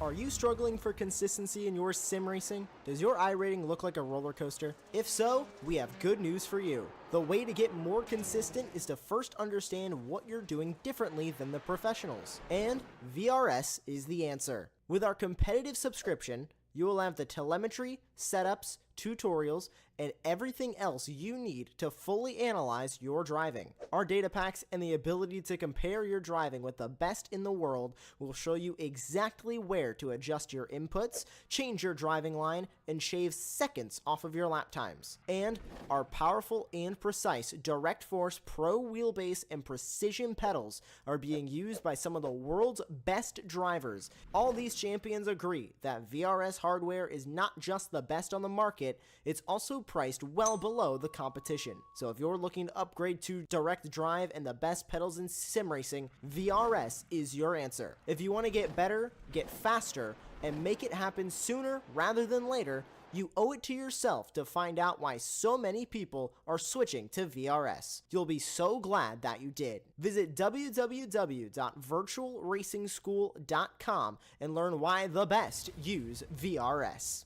Are you struggling for consistency in your sim racing? Does your iRating look like a roller coaster? If so, we have good news for you. The way to get more consistent is to first understand what you're doing differently than the professionals. And VRS is the answer. With our competitive subscription, you will have the telemetry, setups, tutorials, and everything else you need to fully analyze your driving. Our data packs and the ability to compare your driving with the best in the world will show you exactly where to adjust your inputs, change your driving line, and shave seconds off of your lap times. And our powerful and precise Direct Force Pro wheelbase and precision pedals are being used by some of the world's best drivers. All these champions agree that VRS hardware is not just the best on the market, it's also priced well below the competition. So if you're looking to upgrade to direct drive and the best pedals in sim racing, VRS is your answer. If you want to get better, get faster, and make it happen sooner rather than later, you owe it to yourself to find out why so many people are switching to VRS. You'll be so glad that you did. Visit www.virtualracingschool.com and learn why the best use VRS.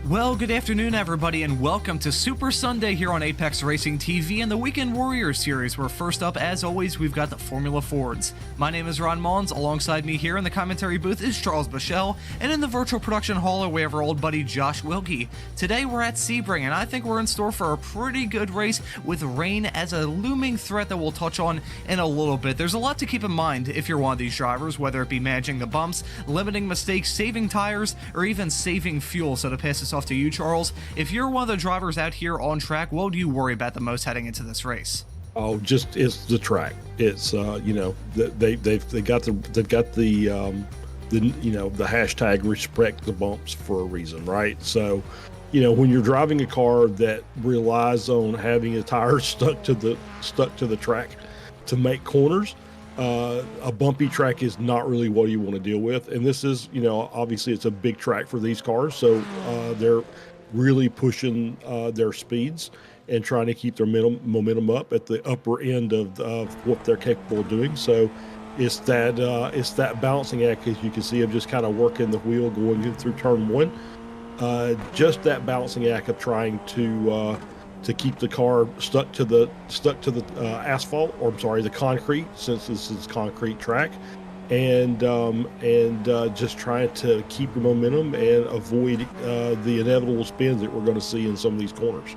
Well, good afternoon, everybody, and welcome to Super Sunday here on Apex Racing TV and the Weekend Warriors series, where first up, as always, we've got the Formula Fords. My name is Ron Mullins. Alongside me here in the commentary booth is Charles Bichelle, and in the virtual production hall, we have our old buddy Josh Wilkie. Today, we're at Sebring, and I think we're in store for a pretty good race with rain as a looming threat that we'll touch on in a little bit. There's a lot to keep in mind if you're one of these drivers, whether it be managing the bumps, limiting mistakes, saving tires, or even saving fuel. So to pass this off to you, Charles, if you're one of the drivers out here on track, what do you worry about the most heading into this race? Oh, just it's the track. It's they've got the hashtag respect the bumps for a reason, right? So, when you're driving a car that relies on having a tire stuck to the track to make corners, a bumpy track is not really what you want to deal with. And this is, obviously it's a big track for these cars, so they're really pushing their speeds and trying to keep their momentum up at the upper end of what they're capable of doing. So it's that balancing act, as you can see, of just kind of working the wheel going through turn one. Just that balancing act of trying to keep the car stuck to the asphalt, or I'm sorry, the concrete, since this is concrete track, and just trying to keep your momentum and avoid the inevitable spins that we're going to see in some of these corners.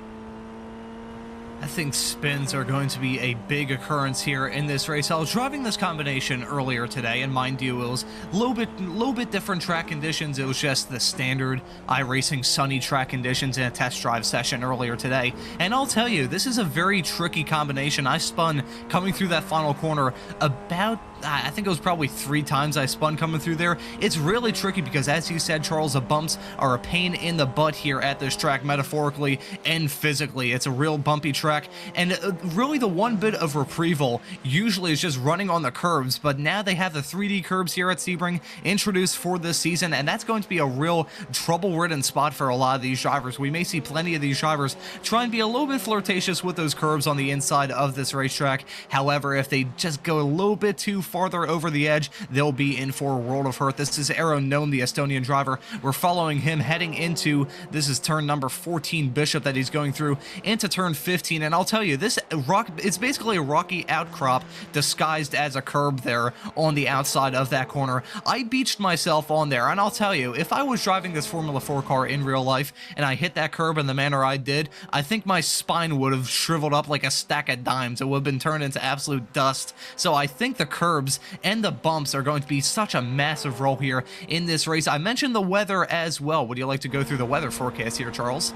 I think spins are going to be a big occurrence here in this race. I was driving this combination earlier today, and mind you, it was a little bit different track conditions. It was just the standard iRacing sunny track conditions in a test drive session earlier today. And I'll tell you, this is a very tricky combination. I spun coming through that final corner about, I think it was probably 3 times I spun coming through there. It's really tricky because, as you said, Charles, the bumps are a pain in the butt here at this track, metaphorically and physically. It's a real bumpy track, and really the one bit of reprieval usually is just running on the curbs, but now they have the 3D curbs here at Sebring introduced for this season, and that's going to be a real trouble-ridden spot for a lot of these drivers. We may see plenty of these drivers try and be a little bit flirtatious with those curbs on the inside of this racetrack. However, if they just go a little bit too farther over the edge, they'll be in for a world of hurt. This is Aero Gnome, the Estonian driver. We're following him heading into, this is turn number 14 Bishop that he's going through, into turn 15, and I'll tell you, it's basically a rocky outcrop disguised as a curb there on the outside of that corner. I beached myself on there, and I'll tell you, if I was driving this Formula 4 car in real life and I hit that curb in the manner I did, I think my spine would have shriveled up like a stack of dimes. It would have been turned into absolute dust. So I think the curbs and the bumps are going to be such a massive role here in this race. I mentioned the weather as well. Would you like to go through the weather forecast here, Charles?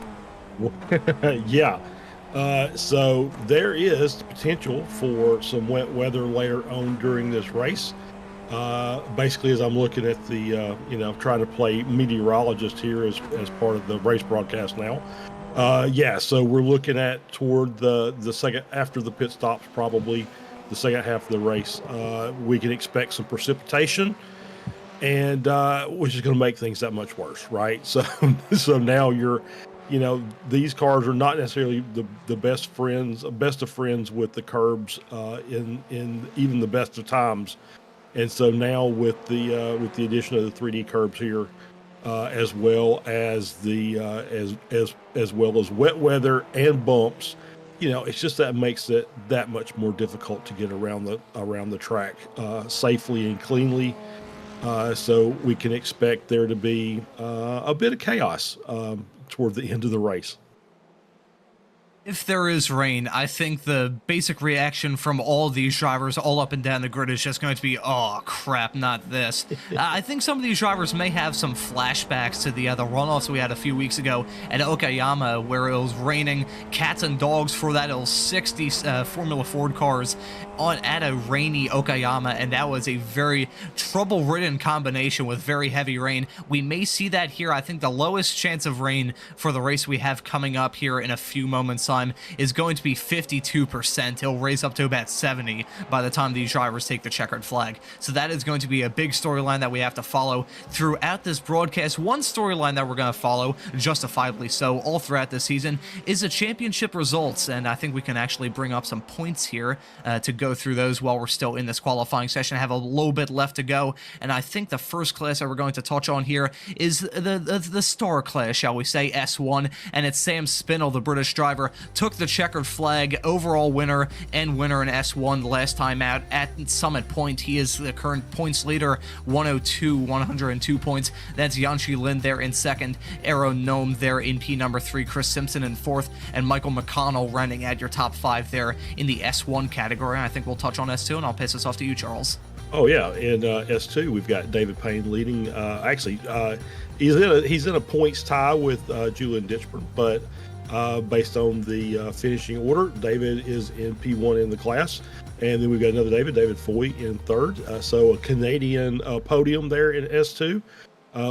Yeah. So there is potential for some wet weather later on during this race. Basically, as I'm looking at the, trying to play meteorologist here as part of the race broadcast now. Yeah, so we're looking at toward the second, after the pit stops, probably the second half of the race. We can expect some precipitation, and which is going to make things that much worse, right? So, so now these cars are not necessarily the best of friends with the curbs in even the best of times. And so now with the addition of the 3D curbs here, as well as the as well as wet weather and bumps, it's just that makes it that much more difficult to get around the track safely and cleanly. So we can expect there to be a bit of chaos toward the end of the race. If there is rain, I think the basic reaction from all these drivers all up and down the grid is just going to be, oh crap, not this. I think some of these drivers may have some flashbacks to the runoffs we had a few weeks ago at Okayama, where it was raining cats and dogs for that. It was 60 Formula Ford cars at a rainy Okayama, and that was a very trouble-ridden combination with very heavy rain. We may see that here. I think the lowest chance of rain for the race we have coming up here in a few moments time is going to be 52%. It'll raise up to about 70 by the time these drivers take the checkered flag. So that is going to be a big storyline that we have to follow throughout this broadcast. One storyline that we're going to follow, justifiably so, all throughout this season is the championship results, and I think we can actually bring up some points here to go through those while we're still in this qualifying session. I have a little bit left to go, and I think the first class that we're going to touch on here is the star class, shall we say, S1, and it's Sam Spinell, the British driver, took the checkered flag, overall winner and winner in S1 last time out at Summit Point. He is the current points leader, 102 points. That's Yanchi Lin there in second, Aero Gnome there in P number 3, Chris Simpson in fourth, and Michael McConnell running at your top 5 there in the S1 category. I think we'll touch on S2, and I'll pass this off to you, Charles. Oh yeah, in S2 we've got David Payne leading. He's in a points tie with Julian Ditchburn, but based on the finishing order, David is in P1 in the class, and then we've got another David Foy in third. So a Canadian podium there in S2.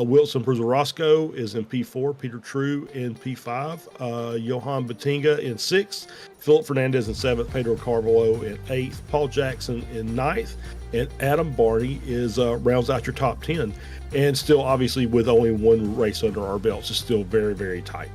Wilson Pruzarosco is in P4, Peter True in P5, Johan Batinga in 6th, Philip Fernandez in 7th, Pedro Carvalho in 8th, Paul Jackson in 9th, and Adam Barney is rounds out your top 10. And still, obviously, with only one race under our belts, it's still very, very tight.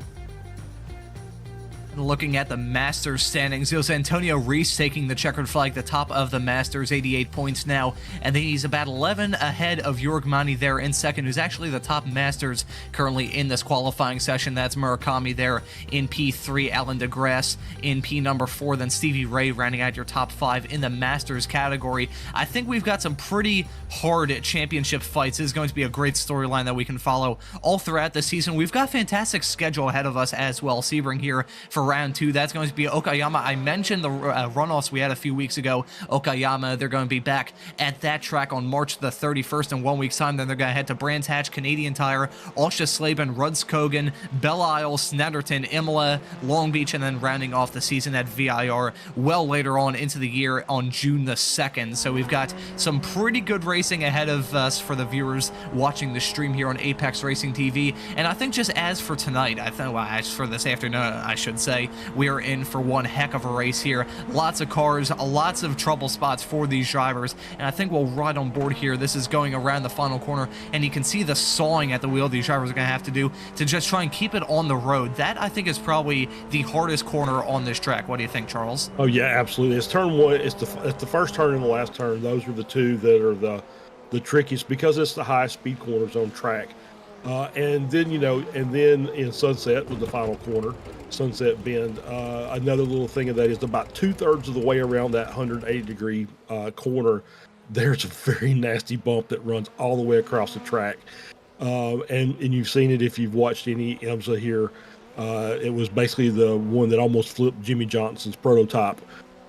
Looking at the Masters standings, it was Antonio Reese taking the checkered flag, the top of the Masters, 88 points now, and then he's about 11 ahead of Jorg Mani there in second, who's actually the top Masters currently in this qualifying session. That's Murakami there in P3, Alan DeGrasse in P number 4, then Stevie Ray rounding out your top 5 in the Masters category. I think we've got some pretty hard championship fights. This is going to be a great storyline that we can follow all throughout the season. We've got a fantastic schedule ahead of us as well. Sebring here for round 2. That's going to be Okayama. I mentioned the runoffs we had a few weeks ago. Okayama, they're going to be back at that track on March the 31st in 1 week's time. Then they're going to head to Brands Hatch, Canadian Tire, Alsha-Slaben, Rudskogen, Belle Isle, Snetterton, Imola, Long Beach, and then rounding off the season at VIR well later on into the year on June the 2nd. So we've got some pretty good racing ahead of us for the viewers watching the stream here on Apex Racing TV. And I think just as for tonight, as for this afternoon, I should say, say we are in for one heck of a race here. Lots of cars, lots of trouble spots for these drivers, and I think we'll ride on board here. This is going around the final corner, and you can see the sawing at the wheel these drivers are going to have to do to just try and keep it on the road. That, I think, is probably the hardest corner on this track. What do you think, Charles? Oh yeah, absolutely. It's turn one. It's the first turn and the last turn. Those are the two that are the trickiest because it's the highest speed corners on track. And then in Sunset with the final corner, Sunset Bend, another little thing of that is about 2/3 of the way around that 180-degree corner, there's a very nasty bump that runs all the way across the track. And you've seen it if you've watched any IMSA here. It was basically the one that almost flipped Jimmy Johnson's prototype.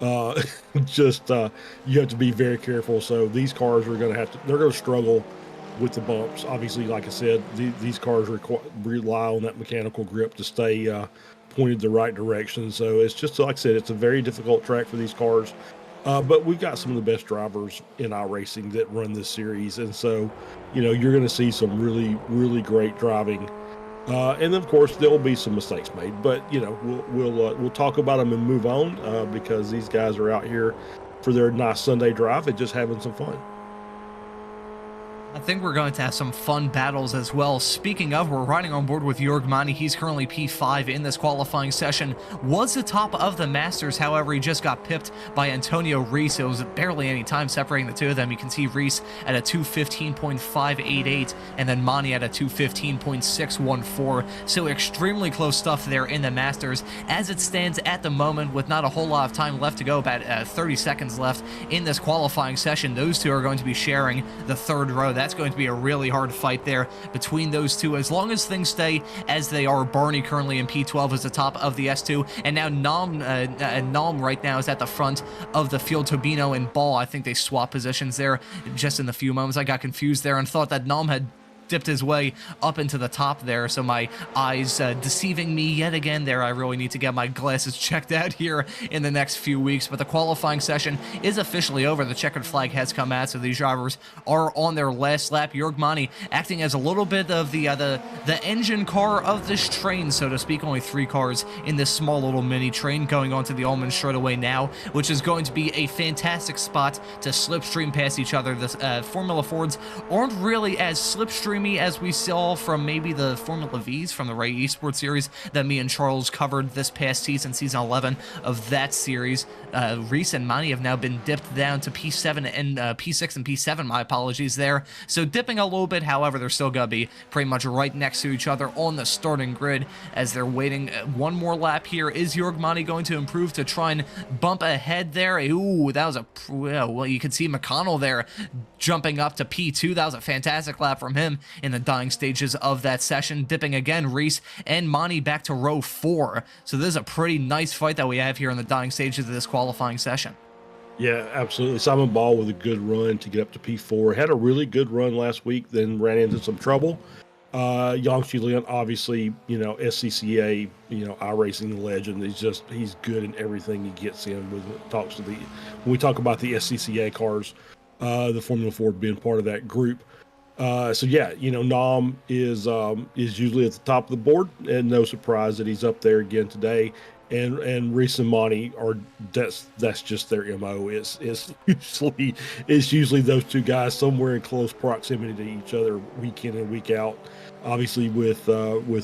You have to be very careful. So these cars are going to they're going to struggle with the bumps. Obviously, like I said, these cars rely on that mechanical grip to stay pointed the right direction. So it's just, like I said, it's a very difficult track for these cars. But we've got some of the best drivers in iRacing that run this series. And so, you're going to see some really, really great driving. And then, of course, there will be some mistakes made. But, we'll talk about them and move on because these guys are out here for their nice Sunday drive and just having some fun. I think we're going to have some fun battles as well. Speaking of, we're riding on board with Jörg Mani. He's currently P5 in this qualifying session. Was the top of the Masters, however, he just got pipped by Antonio Reese. It was barely any time separating the two of them. You can see Reese at a 2:15.588 and then Mani at a 2:15.614. So extremely close stuff there in the Masters. As it stands at the moment, with not a whole lot of time left to go, about 30 seconds left in this qualifying session, those two are going to be sharing the third row. That's going to be a really hard fight there between those two. As long as things stay as they are, Barney currently in P12 is the top of the S2, and now Nom right now is at the front of the field. Tobino and Ball, I think they swap positions there just in the few moments. I got confused there and thought that Nom had dipped his way up into the top there, so my eyes deceiving me yet again there. I really need to get my glasses checked out here in the next few weeks. But the qualifying session is officially over. The checkered flag has come out, so these drivers are on their last lap. Jörg Mani acting as a little bit of the engine car of this train, so to speak. Only 3 cars in this small little mini train going on to the Ullman straightaway now, which is going to be a fantastic spot to slipstream past each other. The Formula Fords aren't really as slipstream as we saw from maybe the Formula Vs from the Ray Esports series that me and Charles covered this past season, season 11 of that series. Reese and Mani have now been dipped down to P7 and P6 and P7, my apologies there. So dipping a little bit, however, they're still going to be pretty much right next to each other on the starting grid as they're waiting one more lap here. Is Jörg Mani going to improve to try and bump ahead there? Ooh, that was well, you can see McConnell there jumping up to P2. That was a fantastic lap from him in the dying stages of that session. Dipping again, Reese and Mani back to row 4. So this is a pretty nice fight that we have here in the dying stages of this qualifying session. Yeah, absolutely. Simon Ball with a good run to get up to P4. Had a really good run last week, then ran into some trouble. Yang Chilin, obviously, SCCA, iRacing legend. He's good in everything he gets in when we talk about the SCCA cars, the Formula Ford being part of that group. So yeah, Nom is usually at the top of the board, and no surprise that he's up there again today. And Reese and Mani that's just their MO. It's usually those two guys somewhere in close proximity to each other week in and week out. Obviously, with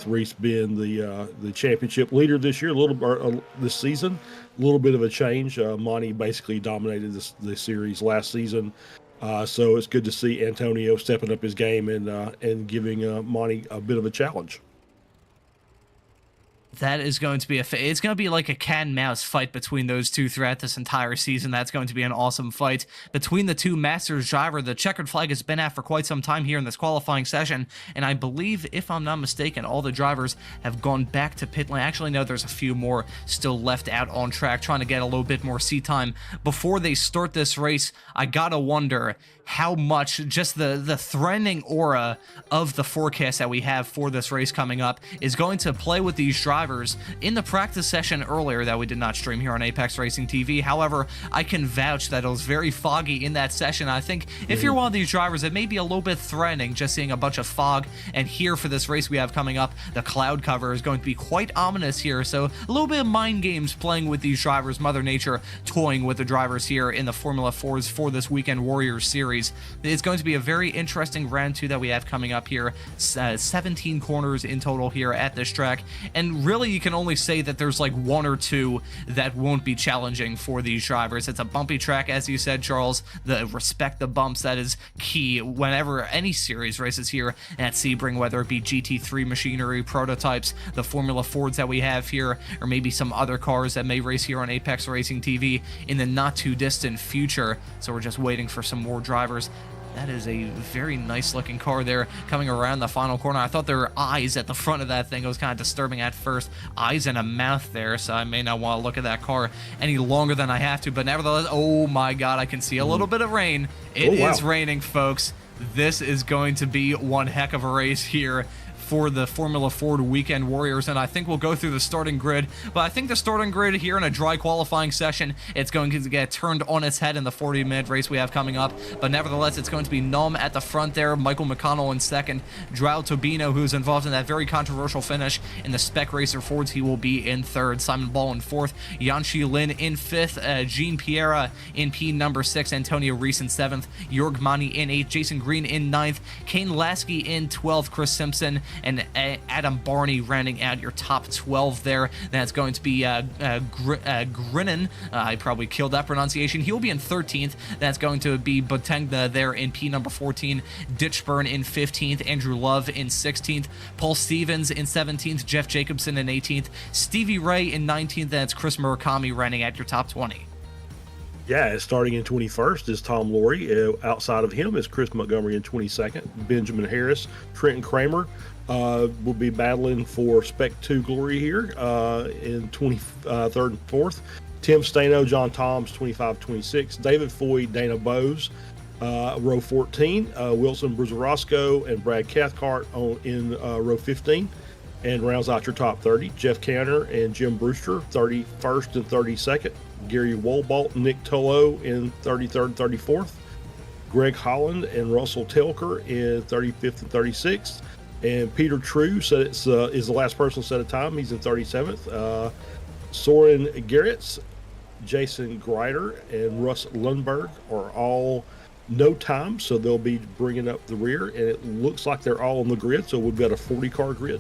Reese being the championship leader this year, this season, a little bit of a change. Mani basically dominated the series last season. So it's good to see Antonio stepping up his game and giving Mani a bit of a challenge. That is going to be it's going to be like a cat and mouse fight between those two throughout this entire season. That's going to be an awesome fight between the two Masters driver. The checkered flag has been out for quite some time here in this qualifying session, and I believe, if I'm not mistaken, all the drivers have gone back to pit lane. Actually, no, there's a few more still left out on track, trying to get a little bit more seat time before they start this race. I gotta wonder how much just the threatening aura of the forecast that we have for this race coming up is going to play with these drivers drivers in the practice session earlier that we did not stream here on Apex Racing TV. However, I can vouch that it was very foggy in that session. I think if you're one of these drivers, it may be a little bit threatening just seeing a bunch of fog. And here for this race we have coming up, the cloud cover is going to be quite ominous here. So a little bit of mind games playing with these drivers, Mother Nature toying with the drivers here in the Formula 4s for this Weekend Warriors series. It's going to be a very interesting round 2 that we have coming up here. 17 corners in total here at this track, and really you can only say that there's like 1 or 2 that won't be challenging for these drivers. It's a bumpy track, as you said, Charles. Respect the bumps, that is key whenever any series races here at Sebring, whether it be GT3 machinery, prototypes, the Formula Fords that we have here, or maybe some other cars that may race here on Apex Racing TV in the not too distant future. So we're just waiting for some more drivers. That is a very nice looking car there coming around the final corner. I thought there were eyes at the front of that thing. It was kind of disturbing at first. Eyes and a mouth there, so I may not want to look at that car any longer than I have to. But nevertheless, oh my god, I can see a little bit of rain. It is raining, folks. This is going to be one heck of a race here for the Formula Ford Weekend Warriors, and I think we'll go through the starting grid. But I think the starting grid here in a dry qualifying session, it's going to get turned on its head in the 40-minute race we have coming up. But nevertheless, it's going to be Num at the front there, Michael McConnell in second, Joao Tobino, who's involved in that very controversial finish in the Spec Racer Fords, he will be in third, Simon Ball in fourth, Yanxi Lin in fifth, Jean Piera in P number 6, Antonio Reese in seventh, Jorg Mani in eighth, Jason Green in ninth, Kane Lasky in 12th, Chris Simpson and Adam Barney rounding out your top 12 there. That's going to be Grinnan. I probably killed that pronunciation. He'll be in 13th. That's going to be Botengna there in P number 14, Ditchburn in 15th, Andrew Love in 16th, Paul Stevens in 17th, Jeff Jacobson in 18th, Stevie Ray in 19th. That's Chris Murakami rounding out your top 20. Yeah, starting in 21st is Tom Laurie. Outside of him is Chris Montgomery in 22nd. Benjamin Harris, Trenton Kramer will be battling for Spec 2 glory here in 23rd and 4th. Tim Staino, John Toms, 25-26. David Foy, Dana Bowes, row 14. Wilson Bruzarosco and Brad Cathcart in row 15. And rounds out your top 30. Jeff Canner and Jim Brewster, 31st and 32nd. Gary Wolbolt, Nick Tolo in 33rd and 34th. Greg Holland and Russell Telker in 35th and 36th. And Peter True is the last person to set a time. He's in 37th. Soren Gerritz, Jason Greider, and Russ Lundberg are all no time, so they'll be bringing up the rear. And it looks like they're all on the grid, so we've got a 40-car grid.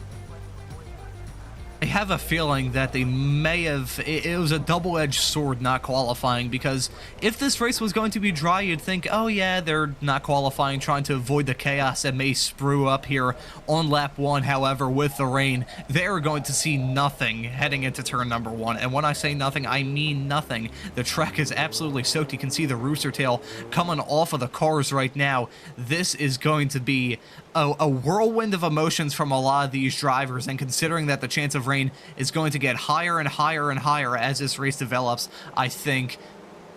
I have a feeling that they may have, it was a double-edged sword not qualifying, because if this race was going to be dry, you'd think, oh yeah, they're not qualifying, trying to avoid the chaos that may sprue up here on lap 1. However, with the rain, they're going to see nothing heading into turn number 1. And when I say nothing, I mean nothing. The track is absolutely soaked. You can see the rooster tail coming off of the cars right now. This is going to be a whirlwind of emotions from a lot of these drivers, and considering that the chance of rain is going to get higher and higher and higher as this race develops, I think,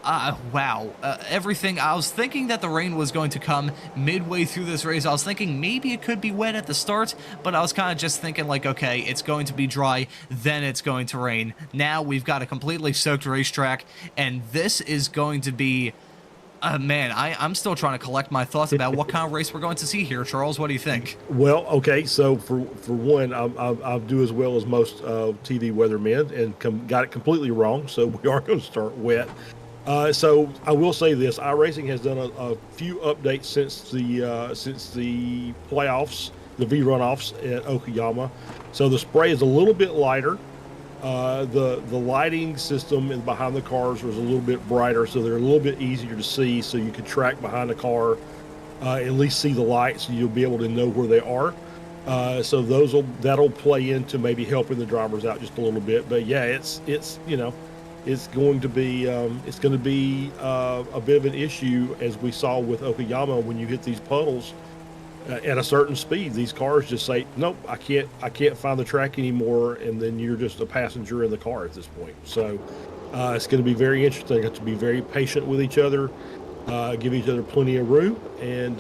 wow, everything. I was thinking that the rain was going to come midway through this race. I was thinking maybe it could be wet at the start, but I was kind of just thinking like, okay, it's going to be dry, then it's going to rain. Now we've got a completely soaked racetrack, and this is going to be man, I'm still trying to collect my thoughts about what kind of race we're going to see here. Charles, what do you think? Well, okay, so for one, I'll do as well as most TV weathermen and got it completely wrong, so we are going to start wet. So I will say this: iRacing has done a few updates since the playoffs, the V runoffs at Okayama. So the spray is a little bit lighter. The lighting system behind the cars was a little bit brighter, so they're a little bit easier to see, so you could track behind the car, at least see the lights, and you'll be able to know where they are. So that'll play into maybe helping the drivers out just a little bit. But yeah, it's going to be a bit of an issue, as we saw with Okayama. When you hit these puddles at a certain speed, these cars just say, nope, I can't find the track anymore, and then you're just a passenger in the car at this point. So it's going to be very interesting. Have to be very patient with each other, give each other plenty of room, and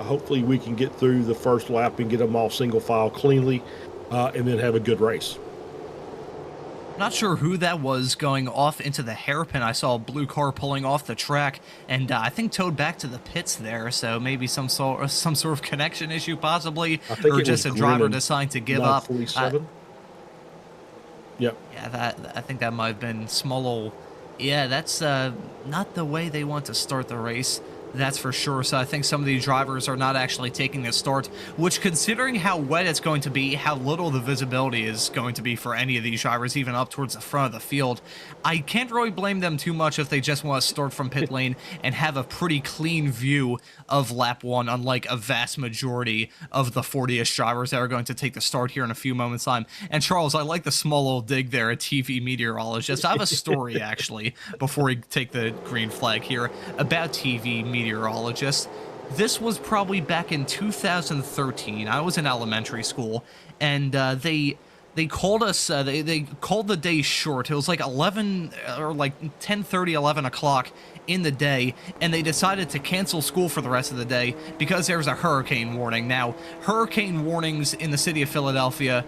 hopefully we can get through the first lap and get them all single file cleanly, and then have a good race. Not sure who that was going off into the hairpin. I saw a blue car pulling off the track, and I think towed back to the pits there. So maybe some sort of connection issue, possibly, or just a driver deciding to give up. Yep. Yeah, I think that might have been Smolol. Yeah, that's not the way they want to start the race. That's for sure. So I think some of these drivers are not actually taking the start, which, considering how wet it's going to be, how little the visibility is going to be for any of these drivers, even up towards the front of the field, I can't really blame them too much if they just want to start from pit lane and have a pretty clean view of lap 1, unlike a vast majority of the 40-ish drivers that are going to take the start here in a few moments' time. And Charles, I like the small little dig there, a TV meteorologist. I have a story, actually, before we take the green flag here, about TV meteorologist. This was probably back in 2013. I was in elementary school, and they called us, they called the day short. It was like 11 or like 10:30, 11 o'clock in the day, and they decided to cancel school for the rest of the day because there was a hurricane warning. Now, hurricane warnings in the city of Philadelphia,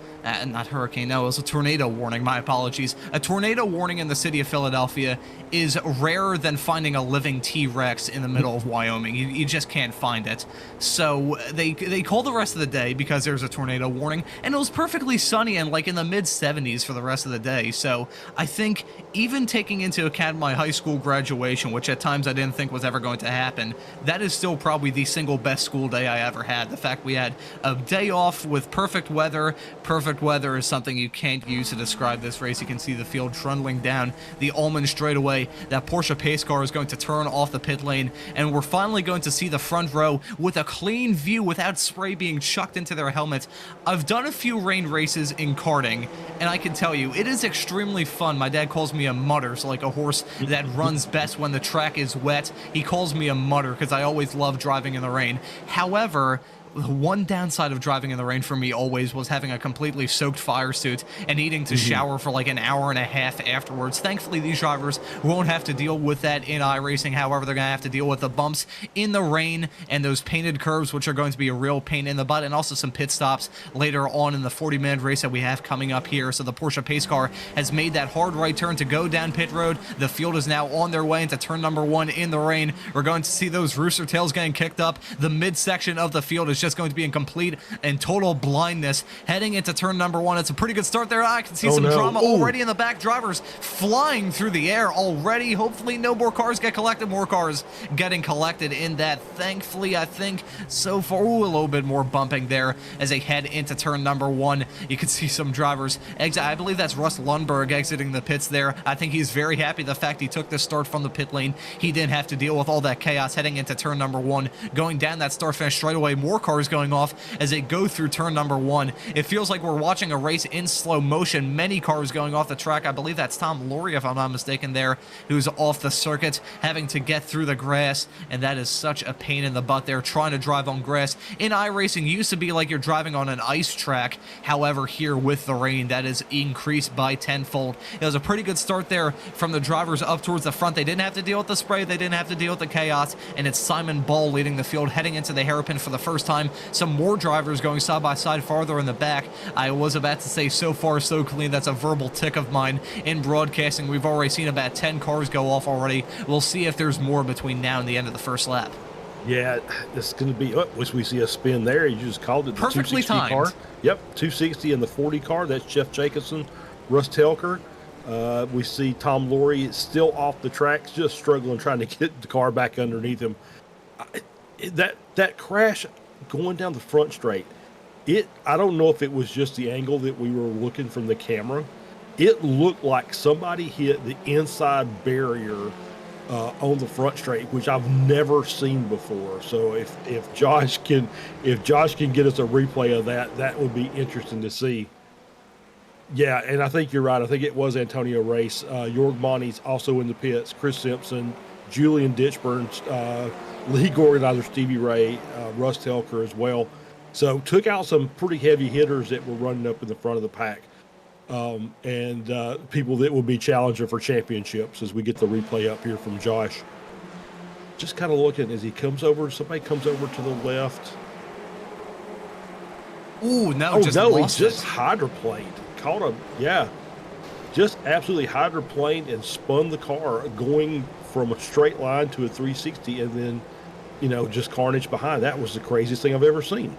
not hurricane, no, it was a tornado warning, my apologies. A tornado warning in the city of Philadelphia is rarer than finding a living T-Rex in the middle of Wyoming. You just can't find it. So they called the rest of the day because there's a tornado warning, and it was perfectly sunny and like in the mid-70s for the rest of the day. So I think even taking into account my high school graduation, which at times I didn't think was ever going to happen, that is still probably the single best school day I ever had. The fact we had a day off with perfect weather. Perfect weather is something you can't use to describe this race. You can see the field trundling down the Ullman straightaway. That Porsche pace car is going to turn off the pit lane, and we're finally going to see the front row with a clean view without spray being chucked into their helmets. I've done a few rain races in karting, and I can tell you, it is extremely fun. My dad calls me a mutter, so like a horse that runs best when the track is wet. He calls me a mutter because I always love driving in the rain. However, the one downside of driving in the rain for me always was having a completely soaked fire suit and needing to shower for like an hour and a half afterwards. Thankfully, these drivers won't have to deal with that in iRacing. However, they're going to have to deal with the bumps in the rain and those painted curves, which are going to be a real pain in the butt, and also some pit stops later on in the 40-minute race that we have coming up here. So the Porsche pace car has made that hard right turn to go down pit road. The field is now on their way into turn number 1 in the rain. We're going to see those rooster tails getting kicked up. The midsection of the field is just going to be in complete and total blindness heading into turn number 1. It's a pretty good start there. I can see some drama already in the back. Drivers flying through the air already. Hopefully no more cars get collected. More cars getting collected in that. Thankfully, I think so far, a little bit more bumping there as they head into turn number 1. You can see some drivers exit. I believe that's Russ Lundberg exiting the pits there. I think he's very happy the fact he took the start from the pit lane. He didn't have to deal with all that chaos heading into turn number 1. Going down that start finish straight away. More cars going off as they go through turn number 1. It feels like we're watching a race in slow motion. Many cars going off the track. I believe that's Tom Laurie, if I'm not mistaken, there, who's off the circuit, having to get through the grass, and that is such a pain in the butt there, trying to drive on grass. In iRacing, used to be like you're driving on an ice track. However, here with the rain, that is increased by tenfold. It was a pretty good start there from the drivers up towards the front. They didn't have to deal with the spray. They didn't have to deal with the chaos, and it's Simon Ball leading the field, heading into the hairpin for the first time. Some more drivers going side by side farther in the back. I was about to say so far so clean. That's a verbal tick of mine in broadcasting. We've already seen about 10 cars go off already. We'll see if there's more between now and the end of the first lap. Yeah, it's going to be, which we see a spin there. You just called it the Perfectly 260 timed. car. Yep, 260 and the 40 car. That's Jeff Jacobson, Russ Telker. We see Tom Laurie still off the tracks, just struggling, trying to get the car back underneath him. That crash going down the front straight, I don't know if it was just the angle that we were looking from the camera. It looked like somebody hit the inside barrier on the front straight, which I've never seen before. So if Josh can get us a replay of that, that would be interesting to see. Yeah, and I think you're right. I think it was Antonio Race. Jorg Monty's also in the pits. Chris Simpson, Julian Ditchburn, league organizer Stevie Ray, Russ Telker as well. So took out some pretty heavy hitters that were running up in the front of the pack, and people that will be challenging for championships as we get the replay up here from Josh. Just kind of looking as he comes over. Somebody comes over to the left. Ooh, no, he lost just hydroplaned. Caught him, yeah. just absolutely hydroplaned and spun the car going from a straight line to a 360, and then, you know, just carnage behind. That was the craziest thing I've ever seen.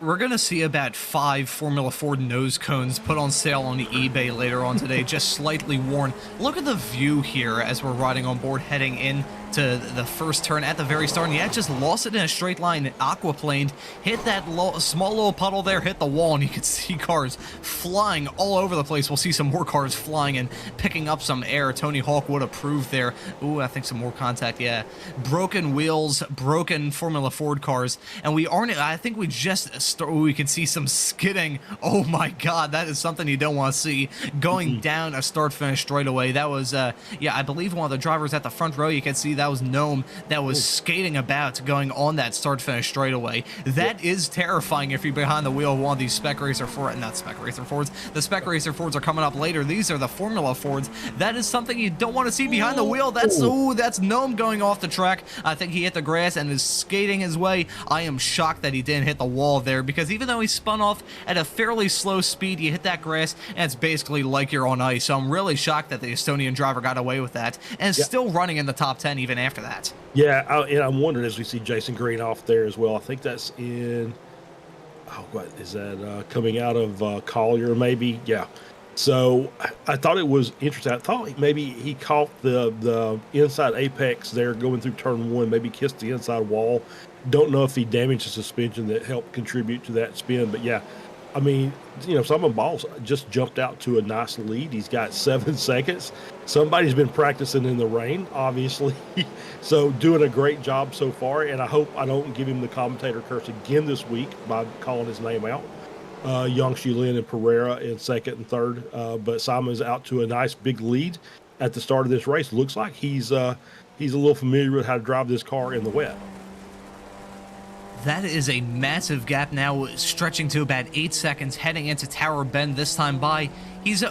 We're going to see about 5 Formula Ford nose cones put on sale on eBay later on today, just slightly worn. Look at the view here as we're riding on board, heading in to the first turn at the very start. And yeah, just lost it in a straight line, aquaplaned, hit that small little puddle there, hit the wall, and you could see cars flying all over the place. We'll see some more cars flying and picking up some air. Tony Hawk would approve there. Ooh, I think some more contact, yeah. Broken wheels, broken Formula Ford cars, and we aren't, I think we just we can see some skidding. Oh my god, that is something you don't want to see. Going down a start-finish straightaway. That was, yeah, I believe one of the drivers at the front row, you can see that was Gnome that was skating about going on that start-finish straightaway. That is terrifying if you're behind the wheel of one of these Spec Racer Fords. Not Spec Racer Fords. The Spec Racer Fords are coming up later. These are the Formula Fords. That is something you don't want to see behind the wheel. That's, ooh, that's Gnome going off the track. I think he hit the grass and is skating his way. I am shocked that he didn't hit the wall there, because even though he spun off at a fairly slow speed, you hit that grass and it's basically like you're on ice. So I'm really shocked that the Estonian driver got away with that and is still running in the top 10 even after that. Yeah, and I'm wondering, as we see Jason Green off there as well, I think that's in, oh, what is that, coming out of Collier maybe? Yeah. So I thought it was interesting. I thought maybe he caught the inside apex there going through turn 1, maybe kissed the inside wall. Don't know if he damaged the suspension that helped contribute to that spin, but yeah, I mean, you know, Simon Balls just jumped out to a nice lead. He's got 7 seconds. Somebody's been practicing in the rain, obviously. So doing a great job so far, and I hope I don't give him the commentator curse again this week by calling his name out. Yongshu Lin and Pereira in second and third, but Simon's out to a nice big lead at the start of this race. Looks like he's a little familiar with how to drive this car in the wet. That is a massive gap now, stretching to about 8 seconds, heading into Tower Bend this time by. He's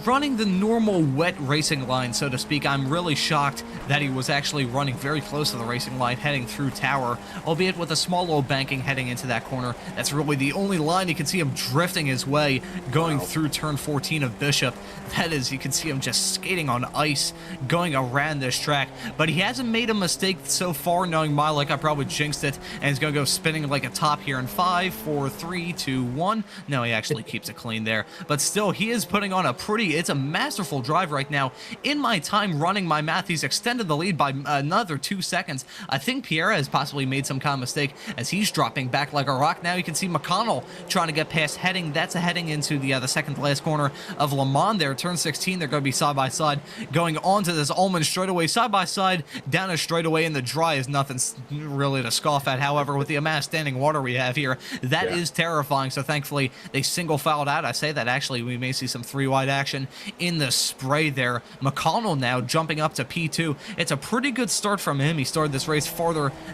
running the normal wet racing line, so to speak. I'm really shocked that he was actually running very close to the racing line heading through Tower, albeit with a small little banking heading into that corner. That's really the only line. You can see him drifting his way, going through turn 14 of Bishop. That is, you can see him just skating on ice, going around this track. But he hasn't made a mistake so far, knowing my luck. I probably jinxed it, and he's going to go spinning like a top here in 5, 4, 3, 2, 1. No, he actually keeps it clean there. But still, he is putting on it's a masterful drive right now. In my time running my math, he's extended the lead by another 2 seconds. I think Pierre has possibly made some kind of mistake as he's dropping back like a rock. Now you can see McConnell trying to get past that's heading into the second to last corner of Le Mans there. Turn 16, they're going to be side by side going on to this Ullman straightaway, side by side down a straightaway in the dry is nothing really to scoff at. However, with the amount of standing water we have here, that is terrifying. So thankfully they single fouled out. I say that actually we may see some 3-wide action in the spray there. McConnell now jumping up to P2. It's a pretty good start from him. He started this race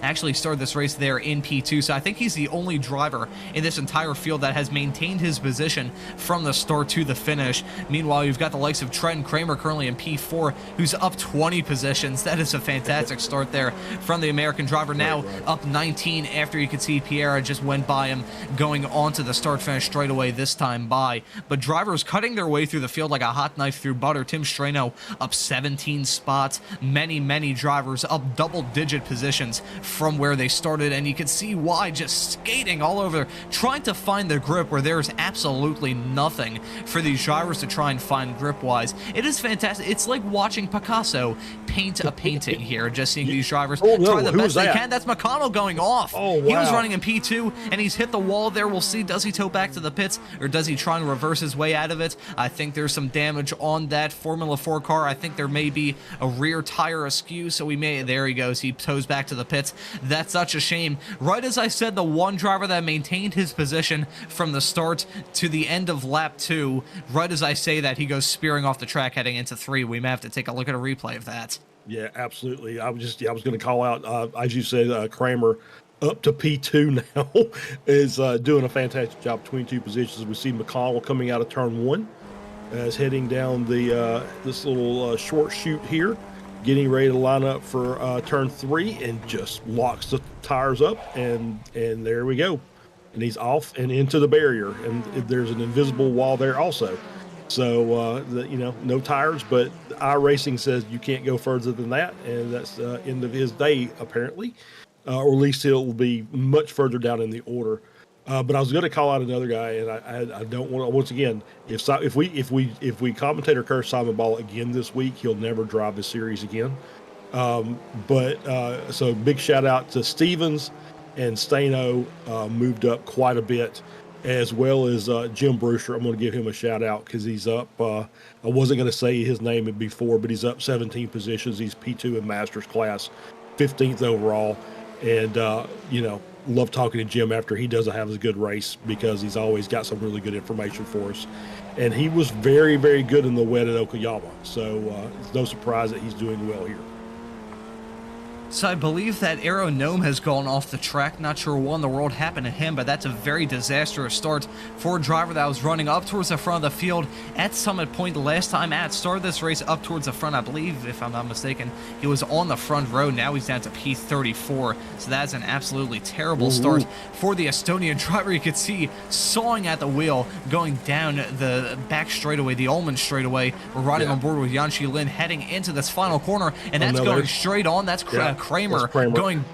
actually started this race there in P2, so I think he's the only driver in this entire field that has maintained his position from the start to the finish. Meanwhile, you've got the likes of Trent Kramer currently in P4, who's up 20 positions. That is a fantastic start there from the American driver. Now up 19 after you could see Pierre just went by him going on to the start-finish straightaway this time by. But drivers cutting their way through the field like a hot knife through butter. Tim Strano up 17 spots. Many drivers up double-digit positions from where they started, and you can see why, just skating all over, trying to find the grip where there's absolutely nothing for these drivers to try and find grip-wise. It is fantastic. It's like watching Picasso paint a painting here, just seeing these drivers try the best they can. That's McConnell going off. Oh, wow. He was running in P2, and he's hit the wall there. We'll see, does he tow back to the pits, or does he try and reverse his way out of it? I think there's some damage on that Formula 4 car. I think there may be a rear tire askew, so there he goes. He tows back to the pits. That's such a shame. Right as I said, the one driver that maintained his position from the start to the end of lap 2, right as I say that, he goes spearing off the track heading into 3. We may have to take a look at a replay of that. Yeah, absolutely. I was going to call out, as you said, Kramer up to P2 now is doing a fantastic job between 2 positions. We see McConnell coming out of turn 1 as heading down the this little short chute here, getting ready to line up for turn 3, and just locks the tires up, and there we go. And he's off and into the barrier, and there's an invisible wall there also. So, no tires, but iRacing says you can't go further than that, and that's end of his day apparently, or at least it will be much further down in the order. But I was going to call out another guy, and I don't want to. Once again, if we commentator curse Simon Ball again this week, he'll never drive the series again. So big shout out to Stevens and Staino, moved up quite a bit, as well as Jim Brewster. I'm going to give him a shout out because he's up. I wasn't going to say his name before, but he's up 17 positions. He's P2 in Masters class, 15th overall, and love talking to Jim after he doesn't have a good race because he's always got some really good information for us. And he was very, very good in the wet at Okayama, so it's no surprise that he's doing well here. So I believe that Aero Gnome has gone off the track. Not sure what in the world happened to him, but that's a very disastrous start for a driver that was running up towards the front of the field at Summit Point the last time at started this race up towards the front. I believe, if I'm not mistaken, he was on the front row. Now he's down to P34. So that's an absolutely terrible start for the Estonian driver. You could see sawing at the wheel, going down the back straightaway, the Ullman straightaway. We're riding on board with Yanchi Lin heading into this final corner, and that's going straight on. That's Kramer going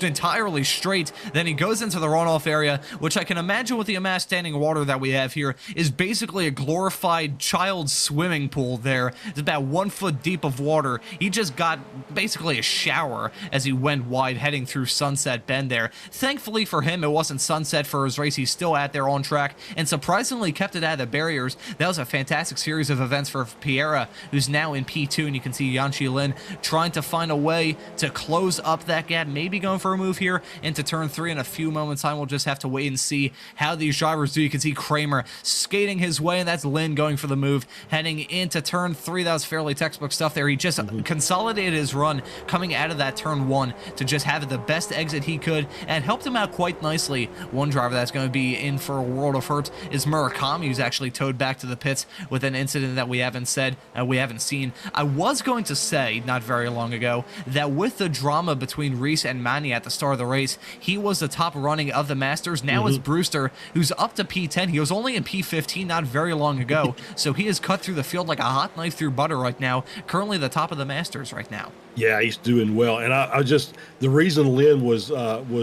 entirely straight. Then he goes into the runoff area, which I can imagine with the amassed standing water that we have here is basically a glorified child's swimming pool there. It's about 1 foot deep of water. He just got basically a shower as he went wide heading through Sunset Bend there. Thankfully for him, it wasn't sunset for his race. He's still out there on track and surprisingly kept it out of the barriers. That was a fantastic series of events for Piera, who's now in P2, and you can see Yanchi Lin trying to find a way to close up that gap, maybe going for a move here into turn 3 in a few moments time. We'll just have to wait and see how these drivers do. You can see Kramer skating his way, and that's Lin going for the move heading into turn 3. That was fairly textbook stuff there. He just consolidated his run coming out of that turn 1 to just have the best exit he could and helped him out quite nicely. One driver that's going to be in for a world of hurt is Murakami, who's actually towed back to the pits with an incident that we haven't seen. I was going to say not very long ago that with the drama between Reese and Manny at the start of the race, he was the top running of the Masters. Now it's Brewster, who's up to P10. He was only in P15 not very long ago, so he has cut through the field like a hot knife through butter right now, currently the top of the Masters right now. Yeah, he's doing well, and I just, the reason Lynn was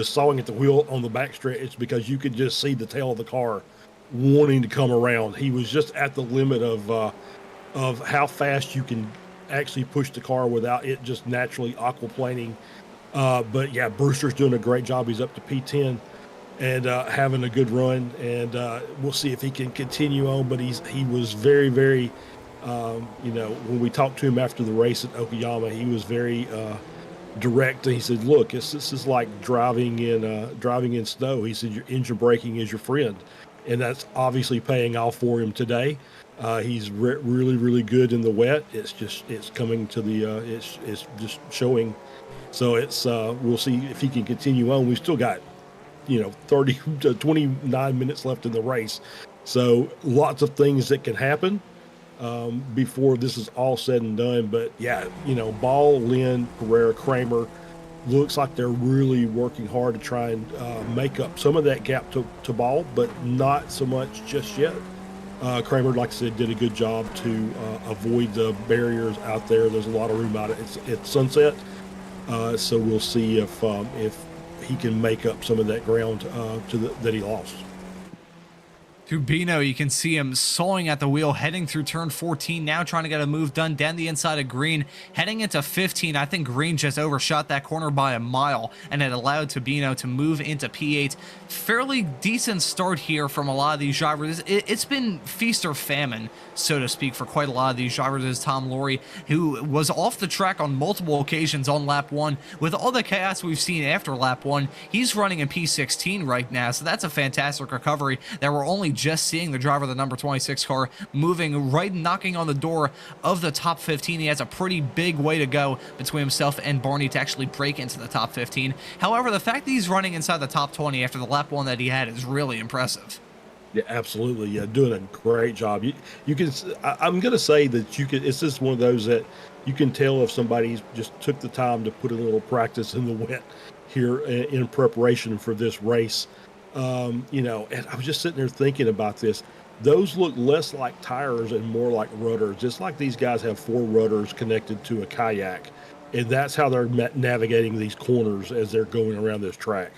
sawing at the wheel on the backstretch is because you could just see the tail of the car wanting to come around. He was just at the limit of how fast you can actually push the car without it just naturally aquaplaning. But yeah, Brewster's doing a great job. He's up to P10 and having a good run, and we'll see if he can continue on. But he was very, very, when we talked to him after the race at Okayama, he was very direct. And he said, "Look, this is like driving in snow." He said, "Your engine braking is your friend," and that's obviously paying off for him today. He's really, really good in the wet. It's coming to the it's just showing. So we'll see if he can continue on. We've still got 30 to 29 minutes left in the race, so lots of things that can happen before this is all said and done. But yeah, Ball, Lynn, Pereira, Kramer, looks like they're really working hard to try and make up some of that gap to Ball, but not so much just yet. Kramer, like I said, did a good job to avoid the barriers out there. There's a lot of room out at Sunset. So we'll see if he can make up some of that ground that he lost. Tubino, you can see him sawing at the wheel, heading through turn 14, now trying to get a move done down the inside of Green, heading into 15. I think Green just overshot that corner by a mile, and it allowed Tubino to move into P8. Fairly decent start here from a lot of these drivers. It's been feast or famine, so to speak, for quite a lot of these drivers. There's Tom Laurie, who was off the track on multiple occasions on lap 1. With all the chaos we've seen after lap 1, he's running in P16 right now, so that's a fantastic recovery that we're only just seeing the driver of the number 26 car moving right, knocking on the door of the top 15. He has a pretty big way to go between himself and Barney to actually break into the top 15. However, the fact that he's running inside the top 20 after the lap 1 that he had is really impressive. Yeah, absolutely. Yeah, doing a great job. You can. I'm going to say that you can. It's just one of those that you can tell if somebody just took the time to put a little practice in the wet here in preparation for this race. And I was just sitting there thinking about this. those look less like tires and more like rudders, just like these guys have 4 rudders connected to a kayak. And that's how they're navigating these corners as they're going around this track.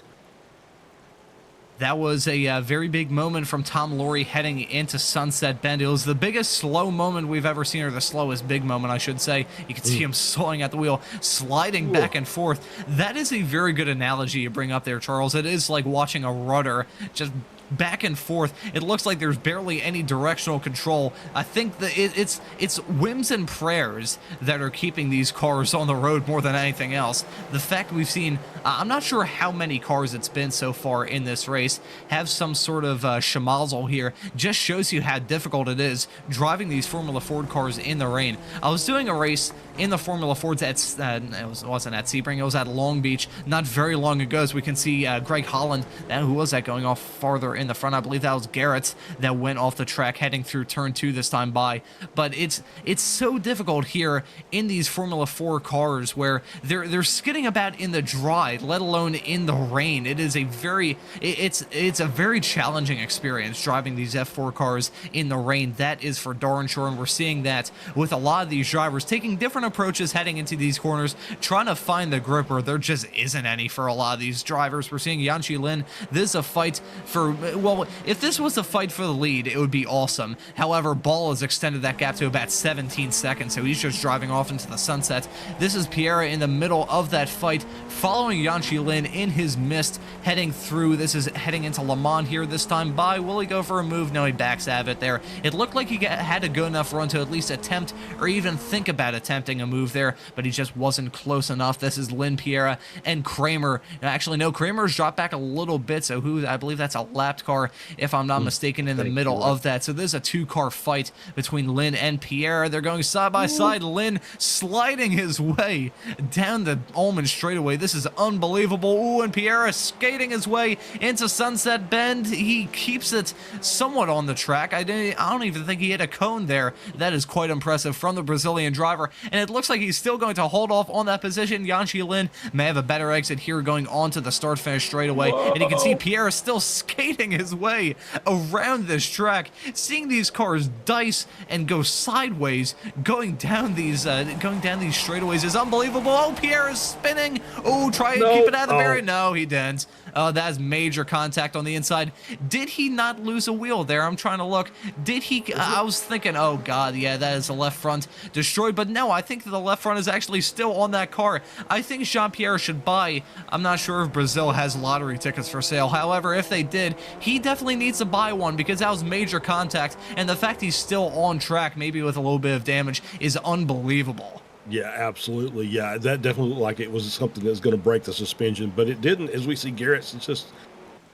That was a very big moment from Tom Laurie heading into Sunset Bend. It was the biggest slow moment we've ever seen, or the slowest big moment, I should say. You can see him sawing at the wheel, sliding back and forth. That is a very good analogy you bring up there, Charles. It is like watching a rudder just back and forth. It looks like there's barely any directional control. I think that it's whims and prayers that are keeping these cars on the road more than anything else. The fact we've seen, I'm not sure how many cars it's been so far in this race, have some sort of schmozzle here, just shows you how difficult it is driving these Formula Ford cars in the rain. I was doing a race in the Formula Fords at, it wasn't at Sebring, it was at Long Beach not very long ago, as we can see Greg Holland, who was that going off farther in the front? I believe that was Garrett's that went off the track heading through turn 2 this time by. But it's so difficult here in these Formula 4 cars where they're skidding about in the dry, let alone in the rain. It is a very it's a very challenging experience driving these F4 cars in the rain. That is for darn sure, and we're seeing that with a lot of these drivers taking different approaches heading into these corners, trying to find the gripper. There just isn't any for a lot of these drivers. We're seeing Yanqi Lin. This is a fight for, well, if this was a fight for the lead, it would be awesome. However, Ball has extended that gap to about 17 seconds, so he's just driving off into the sunset. This is Pierre in the middle of that fight, following Yanqi Lin in his mist, heading through. This is heading into Le Mans here this time by. Will he go for a move? No, he backs out of it there. It looked like he had a good enough run to at least attempt or even think about attempting a move there, but he just wasn't close enough. This is Lin Pierre and Kramer. Actually, no, Kramer's dropped back a little bit, so I believe that's a lapped car, if I'm not mistaken, in the middle of that. So this is a 2-car fight between Lin and Pierre. They're going side by side. Lin sliding his way down the Ullman straightaway. This is unbelievable. Ooh, and Pierre skating his way into Sunset Bend. He keeps it somewhat on the track. I don't even think he hit a cone there. That is quite impressive from the Brazilian driver, and it looks like he's still going to hold off on that position. Yanqi Lin may have a better exit here going on to the start-finish straightaway, and you can see Pierre is still skating his way around this track, seeing these cars dice and go sideways going down these straightaways is unbelievable. Oh, Pierre is spinning. Oh, try and keep it out of the barrier. No, he didn't. Oh, that is major contact on the inside. Did he not lose a wheel there? I'm trying to look. Did he? I was thinking, oh god, yeah, that is the left front destroyed, but no, I think the left front is actually still on that car. I think Jean-Pierre should buy, I'm not sure if Brazil has lottery tickets for sale. However, if they did, he definitely needs to buy one, because that was major contact, and the fact he's still on track, maybe with a little bit of damage, is unbelievable. Yeah, absolutely. Yeah, that definitely looked like it was something that was going to break the suspension, but it didn't. As we see Garrett's, it's just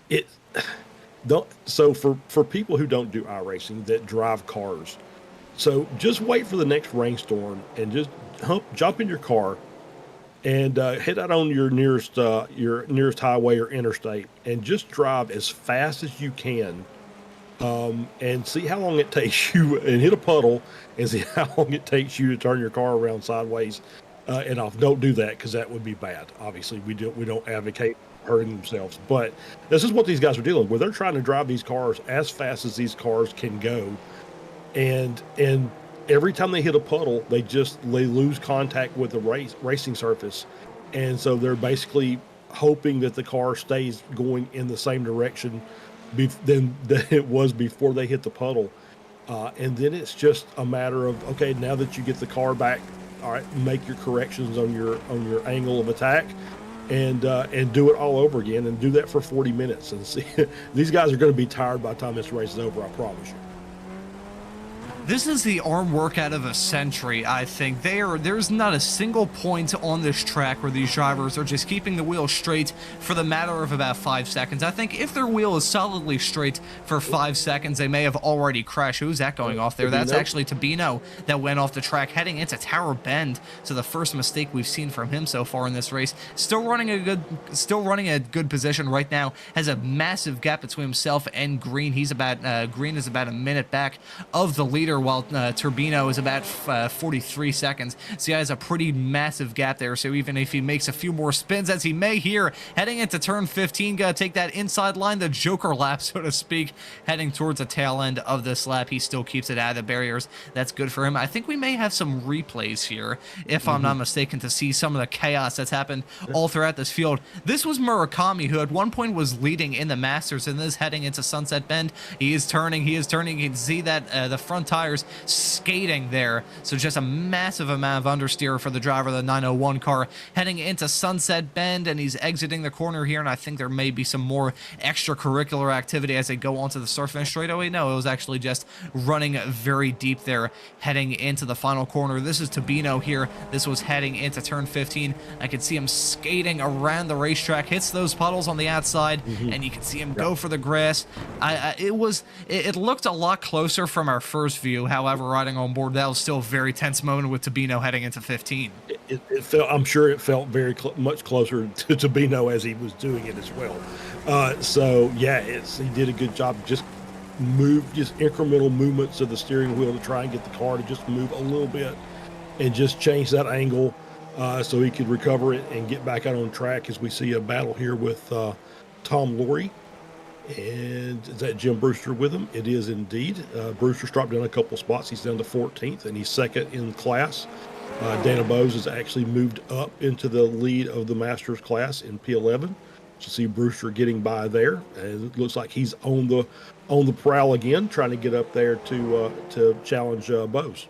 it. Don't. So for people who don't do iRacing that drive cars, so just wait for the next rainstorm and just jump in your car and head out on your nearest highway or interstate and just drive as fast as you can. And see how long it takes you, and hit a puddle and see how long it takes you to turn your car around sideways and off. Don't do that, because that would be bad. Obviously, we don't advocate hurting themselves, but this is what these guys are dealing with. They're trying to drive these cars as fast as these cars can go, and every time they hit a puddle, they lose contact with the racing surface, and so they're basically hoping that the car stays going in the same direction than it was before they hit the puddle, and then it's just a matter of, okay, now that you get the car back, all right, make your corrections on your angle of attack, and do it all over again, and do that for 40 minutes, and see. These guys are going to be tired by the time this race is over, I promise you. This is the arm workout of a century, I think. There's not a single point on this track where these drivers are just keeping the wheel straight for the matter of about 5 seconds. I think if their wheel is solidly straight for 5 seconds, they may have already crashed. Who's that going off there? That's actually Tabino that went off the track heading into Tower Bend. So the first mistake we've seen from him so far in this race. Still running a good position right now. Has a massive gap between himself and Green. Green is about a minute back of the leader. leader, while Turbino is about 43 seconds. So he has a pretty massive gap there. So even if he makes a few more spins, as he may here, heading into turn 15, gotta take that inside line, the Joker lap, so to speak, heading towards the tail end of this lap. He still keeps it out of the barriers. That's good for him. I think we may have some replays here, if I'm not mistaken, to see some of the chaos that's happened all throughout this field. This was Murakami, who at one point was leading in the Masters, and is heading into Sunset Bend. He is turning. You can see that the front tires skating there. So just a massive amount of understeer for the driver of the 901 car heading into Sunset Bend, and he's exiting the corner here, and I think there may be some more extracurricular activity as they go onto the start finish straightaway. No, it was actually just running very deep there heading into the final corner. This is Tabino here. This was heading into turn 15. I can see him skating around the racetrack, hits those puddles on the outside, and you can see him go for the grass. It looked a lot closer from our first view. However, riding on board, that was still a very tense moment with Tabino heading into 15. It felt, I'm sure it felt very much closer to Tabino as he was doing it as well. So yeah, he did a good job. Just incremental movements of the steering wheel to try and get the car to just move a little bit and just change that angle so he could recover it and get back out on track, as we see a battle here with Tom Laurie. And is that Jim Brewster with him? It is indeed. Brewster's dropped down a couple spots. He's down to 14th, and he's second in class. Dana Bose has actually moved up into the lead of the Masters class in P11. You see Brewster getting by there, and it looks like he's on the prowl again, trying to get up there to challenge Bose.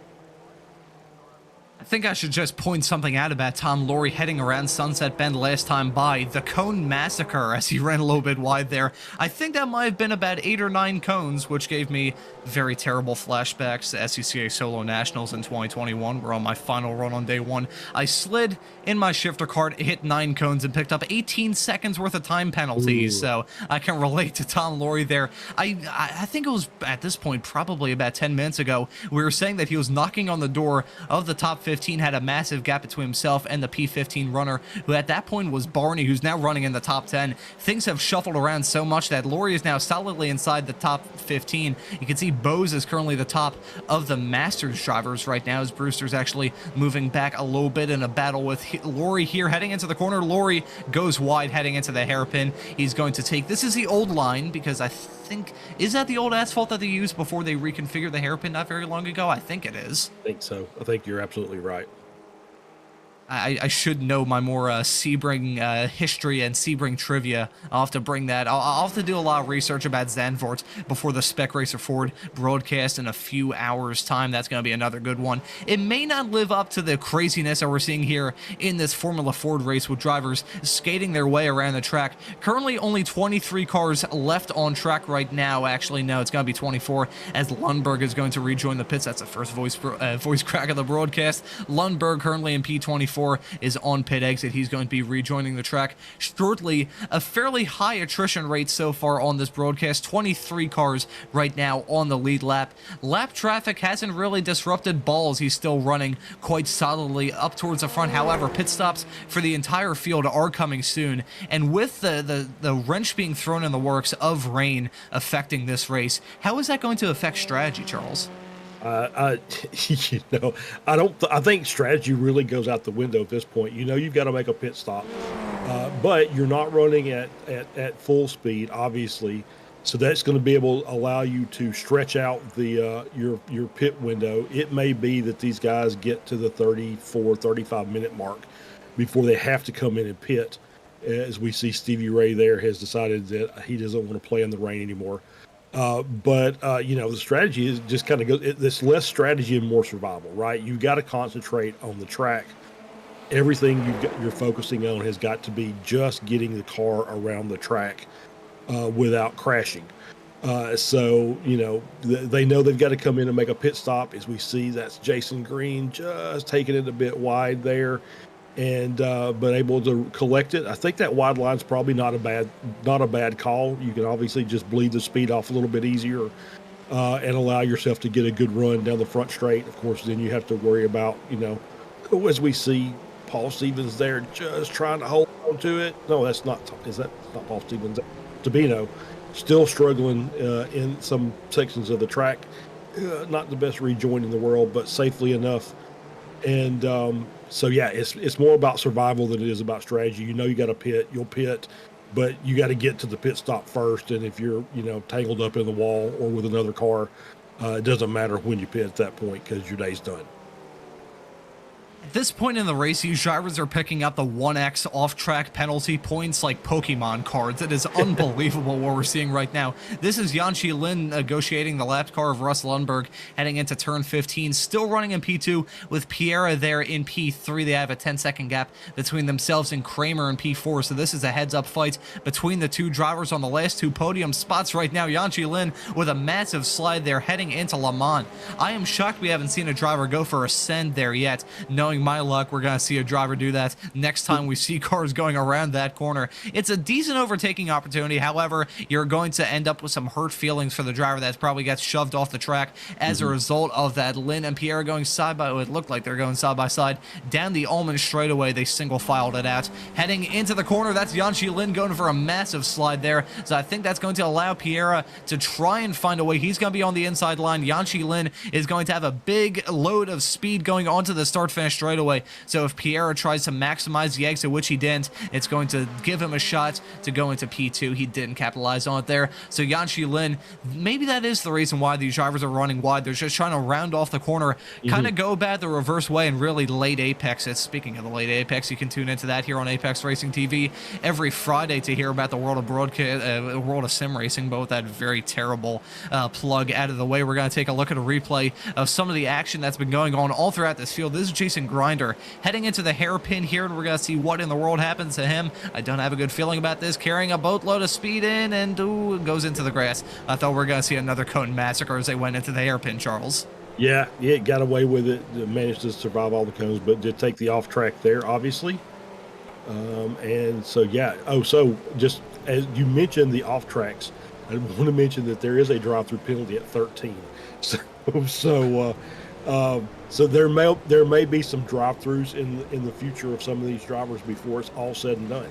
I think I should just point something out about Tom Laurie heading around Sunset Bend last time by. The cone massacre as he ran a little bit wide there. I think that might have been about 8 or 9 cones, which gave me very terrible flashbacks to SCCA Solo Nationals in 2021. We're on my final run on day 1. I slid in my shifter cart, hit 9 cones, and picked up 18 seconds worth of time penalties. So I can relate to Tom Laurie there. I think it was at this point probably about 10 minutes ago, we were saying that he was knocking on the door of the top 15, had a massive gap between himself and the P15 runner, who at that point was Barney, who's now running in the top 10. Things have shuffled around so much that Laurie is now solidly inside the top 15. You can see Bose is currently the top of the Masters drivers right now, as Brewster's actually moving back a little bit in a battle with Laurie here heading into the corner. Laurie goes wide heading into the hairpin. He's going to take, this is the old line, because I think, is that the old asphalt that they used before they reconfigured the hairpin not very long ago? I think it is. I think so. I think you're absolutely right. I should know my more Sebring history and Sebring trivia. I'll have to bring that. I'll have to do a lot of research about Zandvoort before the Spec Racer Ford broadcast in a few hours' time. That's going to be another good one. It may not live up to the craziness that we're seeing here in this Formula Ford race with drivers skating their way around the track. Currently, only 23 cars left on track right now. Actually, no, it's going to be 24, as Lundberg is going to rejoin the pits. That's the first voice crack of the broadcast. Lundberg currently in P24 is on pit exit. He's going to be rejoining the track shortly. A fairly high attrition rate so far on this broadcast. 23 cars right now on the lead lap. Lap traffic hasn't really disrupted balls. He's still running quite solidly up towards the front. However, pit stops for the entire field are coming soon. And with the wrench being thrown in the works of rain affecting this race, how is that going to affect strategy, Charles? I think strategy really goes out the window at this point. You've got to make a pit stop, but you're not running at full speed, obviously. So that's going to be able to allow you to stretch out the your pit window. It may be that these guys get to the 34, 35-minute mark before they have to come in and pit. As we see, Stevie Ray there has decided that he doesn't want to play in the rain anymore. But the strategy is just kind of it's less strategy and more survival, right? You've got to concentrate on the track. Everything you're focusing on has got to be just getting the car around the track without crashing. So they know they've got to come in and make a pit stop. As we see, that's Jason Green just taking it a bit wide there, and but able to collect it. I think that wide line's probably not a bad call. You can obviously just bleed the speed off a little bit easier and allow yourself to get a good run down the front straight. Of course, then you have to worry about as we see Paul Stevens there just trying to hold on to it. No, that's not. Is that not Paul Stevens? Tabino still struggling in some sections of the track. not the best rejoin in the world, but safely enough. And so yeah, it's more about survival than it is about strategy. You know, you got to pit, you'll pit, but you got to get to the pit stop first. And if you're, you know, tangled up in the wall or with another car, it doesn't matter when you pit at that point because your day's done. At this point in the race, these drivers are picking up the 1x off-track penalty points like Pokemon cards. It is unbelievable what we're seeing right now. This is Yanqi Lin negotiating the lap car of Russ Lundberg heading into turn 15, still running in P2 with Pierre there in P3. They have a 10-second gap between themselves and Kramer in P4, so this is a heads-up fight between the two drivers on the last two podium spots right now. Yanqi Lin with a massive slide there heading into Le Mans. I am shocked we haven't seen a driver go for a send there yet. Knowing my luck, we're going to see a driver do that next time we see cars going around that corner. It's a decent overtaking opportunity. However, you're going to end up with some hurt feelings for the driver that probably gets shoved off the track as a result of that. Lynn and Pierre going side by, it looked like they're going side by side down the Ullman straightaway. They single filed it out. Heading into the corner, that's Yanqi Lin going for a massive slide there. So I think that's going to allow Pierre to try and find a way. He's going to be on the inside line. Yanqi Lin is going to have a big load of speed going onto the start-finish straightaway. So if Pierre tries to maximize the exit, which he didn't, it's going to give him a shot to go into P2. He didn't capitalize on it there. So Yanqi Lin, maybe that is the reason why these drivers are running wide. They're just trying to round off the corner, kind of go about the reverse way and really late apex it. Speaking of the late apex, you can tune into that here on Apex Racing TV every Friday to hear about the world of world of sim racing. But with that very terrible plug out of the way, we're going to take a look at a replay of some of the action that's been going on all throughout this field. This is Jason Grinder heading into the hairpin here, and we're going to see what in the world happens to him. I don't have a good feeling about this. Carrying a boatload of speed in, and ooh, it goes into the grass. I thought we were going to see another Cone massacre as they went into the hairpin, Charles. Yeah, it got away with it. It managed to survive all the cones, but did take the off track there, obviously. And so, yeah. Oh, so just as you mentioned the off tracks, I want to mention that there is a drive-through penalty at 13. So there may be some drive-throughs in the future of some of these drivers before it's all said and done.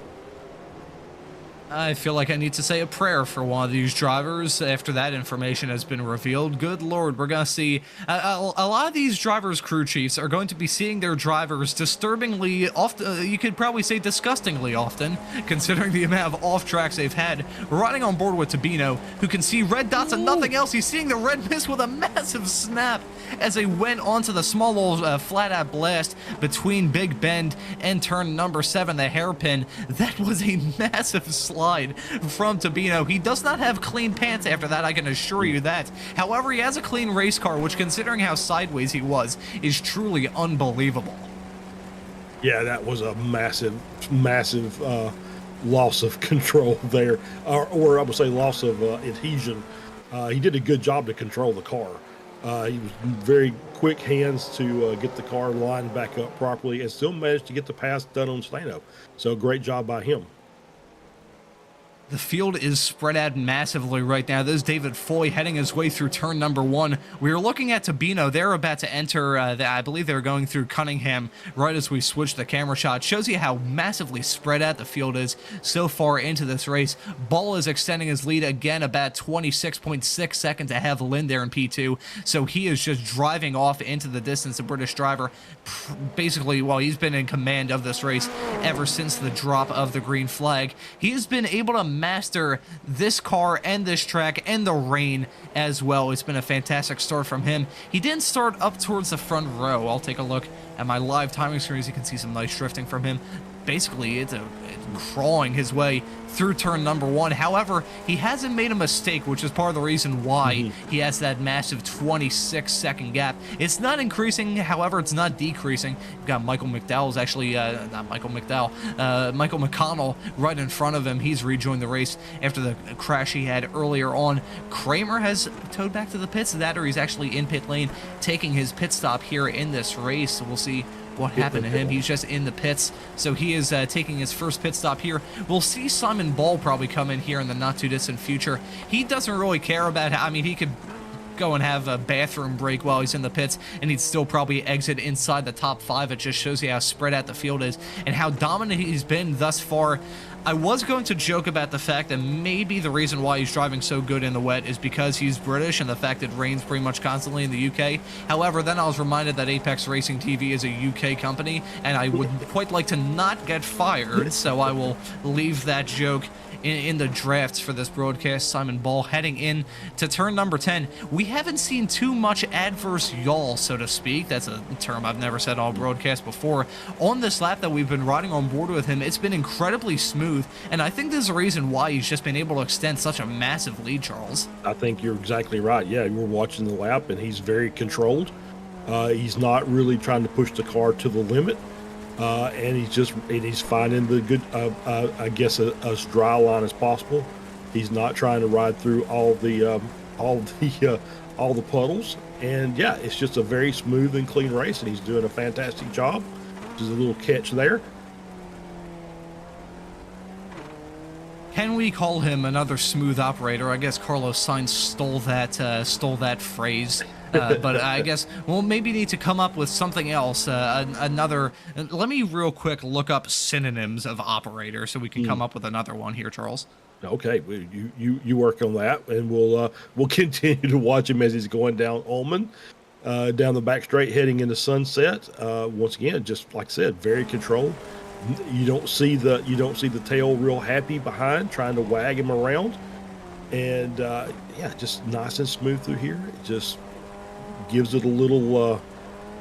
I feel like I need to say a prayer for one of these drivers after that information has been revealed. Good Lord, we're going to see a lot of these drivers' crew chiefs are going to be seeing their drivers disturbingly often, you could probably say disgustingly often, considering the amount of off tracks they've had. Riding on board with Tabino, who can see red dots and nothing else. He's seeing the red mist with a massive snap as they went onto the small old flat-out blast between Big Bend and turn number 7, the hairpin. That was a massive slide from Tabino. He does not have clean pants after that, I can assure you that. However, he has a clean race car, which, considering how sideways he was, is truly unbelievable. Yeah, that was a massive loss of control there, or I would say loss of adhesion. He did a good job to control the car. He was very quick hands to get the car lined back up properly and still managed to get the pass done on Stano. So great job by him. The field is spread out massively right now. There's David Foy heading his way through turn number 1. We are looking at Tabino. They're about to enter, I believe they're going through Cunningham right as we switch the camera shot. Shows you how massively spread out the field is so far into this race. Ball is extending his lead again about 26.6 seconds ahead of Lynn there in P2. So he is just driving off into the distance. The British driver, basically, well, he's been in command of this race ever since the drop of the green flag. He has been able to master this car and this track and the rain as well. It's been a fantastic start from him. He didn't start up towards the front row. I'll take a look at my live timing screens. You can see some nice drifting from him. Basically, it's crawling his way through turn number 1. However, he hasn't made a mistake, which is part of the reason why he has that massive 26-second gap. It's not increasing, however, it's not decreasing. You've got Michael McDowell's actually, not Michael McDowell, Michael McConnell right in front of him. He's rejoined the race after the crash he had earlier on. Kramer has towed back to the pits. That, or he's actually in pit lane taking his pit stop here in this race. So we'll see what happened to him. He's just in the pits, so he is taking his first pit stop here. We'll see Simon Ball probably come in here in the not too distant future. He doesn't really care about, I mean, he could go and have a bathroom break while he's in the pits, and he'd still probably exit inside the top 5. It just shows you how spread out the field is and how dominant he's been thus far. I was going to joke about the fact that maybe the reason why he's driving so good in the wet is because he's British and the fact it rains pretty much constantly in the UK. However, then I was reminded that Apex Racing TV is a UK company, and I would quite like to not get fired, so I will leave that joke in the drafts for this broadcast. Simon Ball heading in to turn number 10. We haven't seen too much adverse yaw, so to speak. That's a term I've never said on broadcast before. On this lap that we've been riding on board with him, it's been incredibly smooth, and I think there's a reason why he's just been able to extend such a massive lead, Charles. I think you're exactly right. Yeah, we're watching the lap, and he's very controlled. He's not really trying to push the car to the limit. And he's finding the good, I guess, as dry line as possible. He's not trying to ride through all the puddles. And yeah, it's just a very smooth and clean race, and he's doing a fantastic job. There's a little catch there. Can we call him another smooth operator? I guess Carlos Sainz stole that phrase. But I guess we'll maybe need to come up with something else. Another. Let me real quick look up synonyms of operator so we can come up with another one here, Charles. Okay, you work on that, and we'll continue to watch him as he's going down Ullman, down the back straight, heading into Sunset. Once again, just like I said, very controlled. You don't see the tail real happy behind, trying to wag him around, and yeah, just nice and smooth through here. It just gives it a little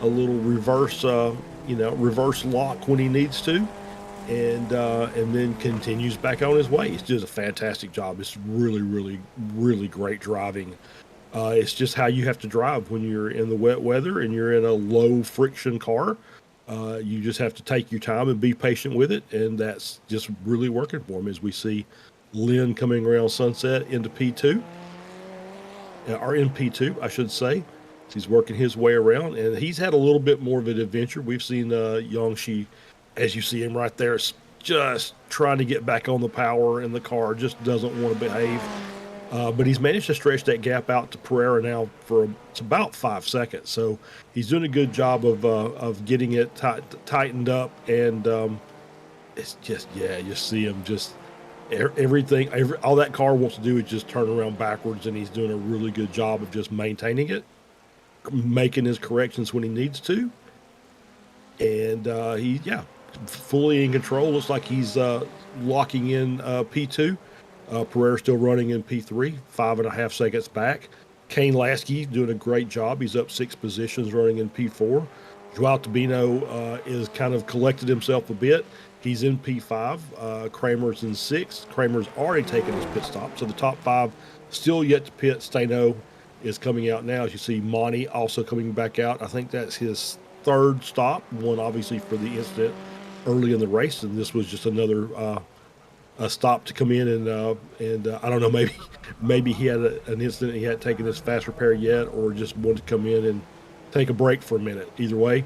reverse, reverse lock when he needs to, and then continues back on his way. It's just a fantastic job. It's really, really, really great driving. It's just how you have to drive when you're in the wet weather and you're in a low friction car. You just have to take your time and be patient with it, and that's just really working for him as we see Lynn coming around Sunset into P2, or in P2, I should say. He's working his way around, and he's had a little bit more of an adventure. We've seen Yangshi, as you see him right there, just trying to get back on the power in the car, just doesn't want to behave. But he's managed to stretch that gap out to Pereira now it's about 5 seconds. So he's doing a good job of getting it tightened up, and it's just, yeah, you see him just all that car wants to do is just turn around backwards, and he's doing a really good job of just maintaining it, making his corrections when he needs to, and fully in control. Looks like he's locking in P2. Pereira still running in P3, 5.5 seconds back. Kane Lasky doing a great job. He's up 6 positions, running in P4. Joao Tabino is kind of collected himself a bit. He's in P5. Kramer's in 6th. Kramer's already taken his pit stop, so the top 5 still yet to pit. Steno is coming out now. As you see, Monty also coming back out. I think that's his 3rd stop, one obviously for the incident early in the race, and this was just another a stop to come in, and I don't know, maybe he had an incident, he hadn't taken his fast repair yet, or just wanted to come in and take a break for a minute. Either way,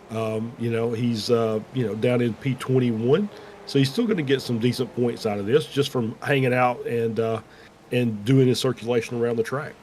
he's down in P21, so he's still going to get some decent points out of this just from hanging out and doing his circulation around the track.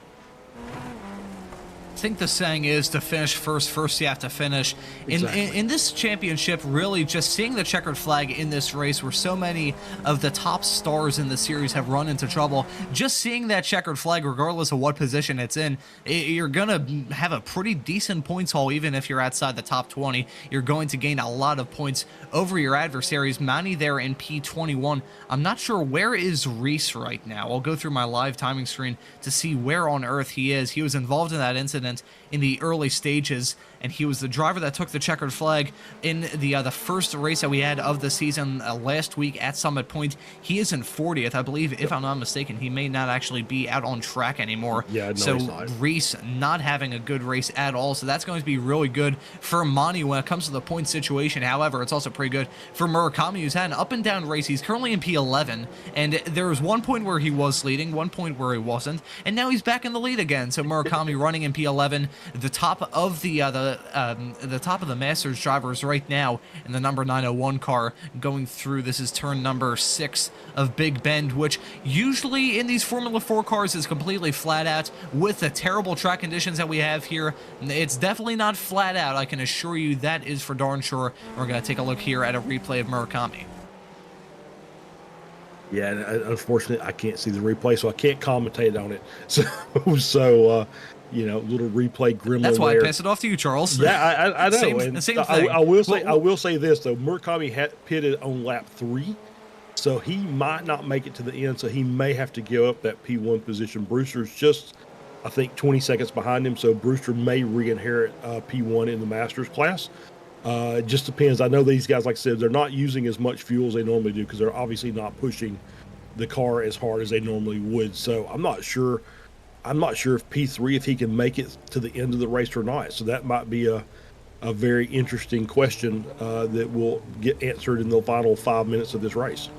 I think the saying is to finish first you have to finish. Exactly. In this championship, really just seeing the checkered flag in this race where so many of the top stars in the series have run into trouble, just seeing that checkered flag, regardless of what position it's in, you're going to have a pretty decent points haul. Even if you're outside the top 20, you're going to gain a lot of points over your adversaries. Manny there in P21. I'm not sure where is Reese right now. I'll go through my live timing screen to see where on earth he is. He was involved in that incident in the early stages, and he was the driver that took the checkered flag in the first race that we had of the season last week at Summit Point. He is in 40th, I believe. If I'm not mistaken, he may not actually be out on track anymore. Yeah, no, so he's not. Reese not having a good race at all, so that's going to be really good for Mani when it comes to the point situation. However, it's also pretty good for Murakami, who's had an up and down race. He's currently in P11, and there was one point where he was leading, one point where he wasn't, and now he's back in the lead again. So Murakami running in P11, the top of the top of the Masters drivers right now in the number 901 car going through. This is turn number 6 of Big Bend, which usually in these Formula 4 cars is completely flat out. With the terrible track conditions that we have here, it's definitely not flat out. I can assure you that is for darn sure. We're going to take a look here at a replay of Murakami. Yeah, and unfortunately, I can't see the replay, so I can't commentate on it. So, little replay gremlin. That's why there. I pass it off to you, Charles. Yeah, I know. Same thing. I will say this though: Murakami had pitted on lap 3, so he might not make it to the end. So he may have to give up that P1 position. Brewster's just, I think, 20 seconds behind him, so Brewster may re-inherit P1 in the Masters class. It just depends. I know these guys, like I said, they're not using as much fuel as they normally do because they're obviously not pushing the car as hard as they normally would. So I'm not sure if P3, if he can make it to the end of the race or not. So that might be a very interesting question that will get answered in the final 5 minutes of this race.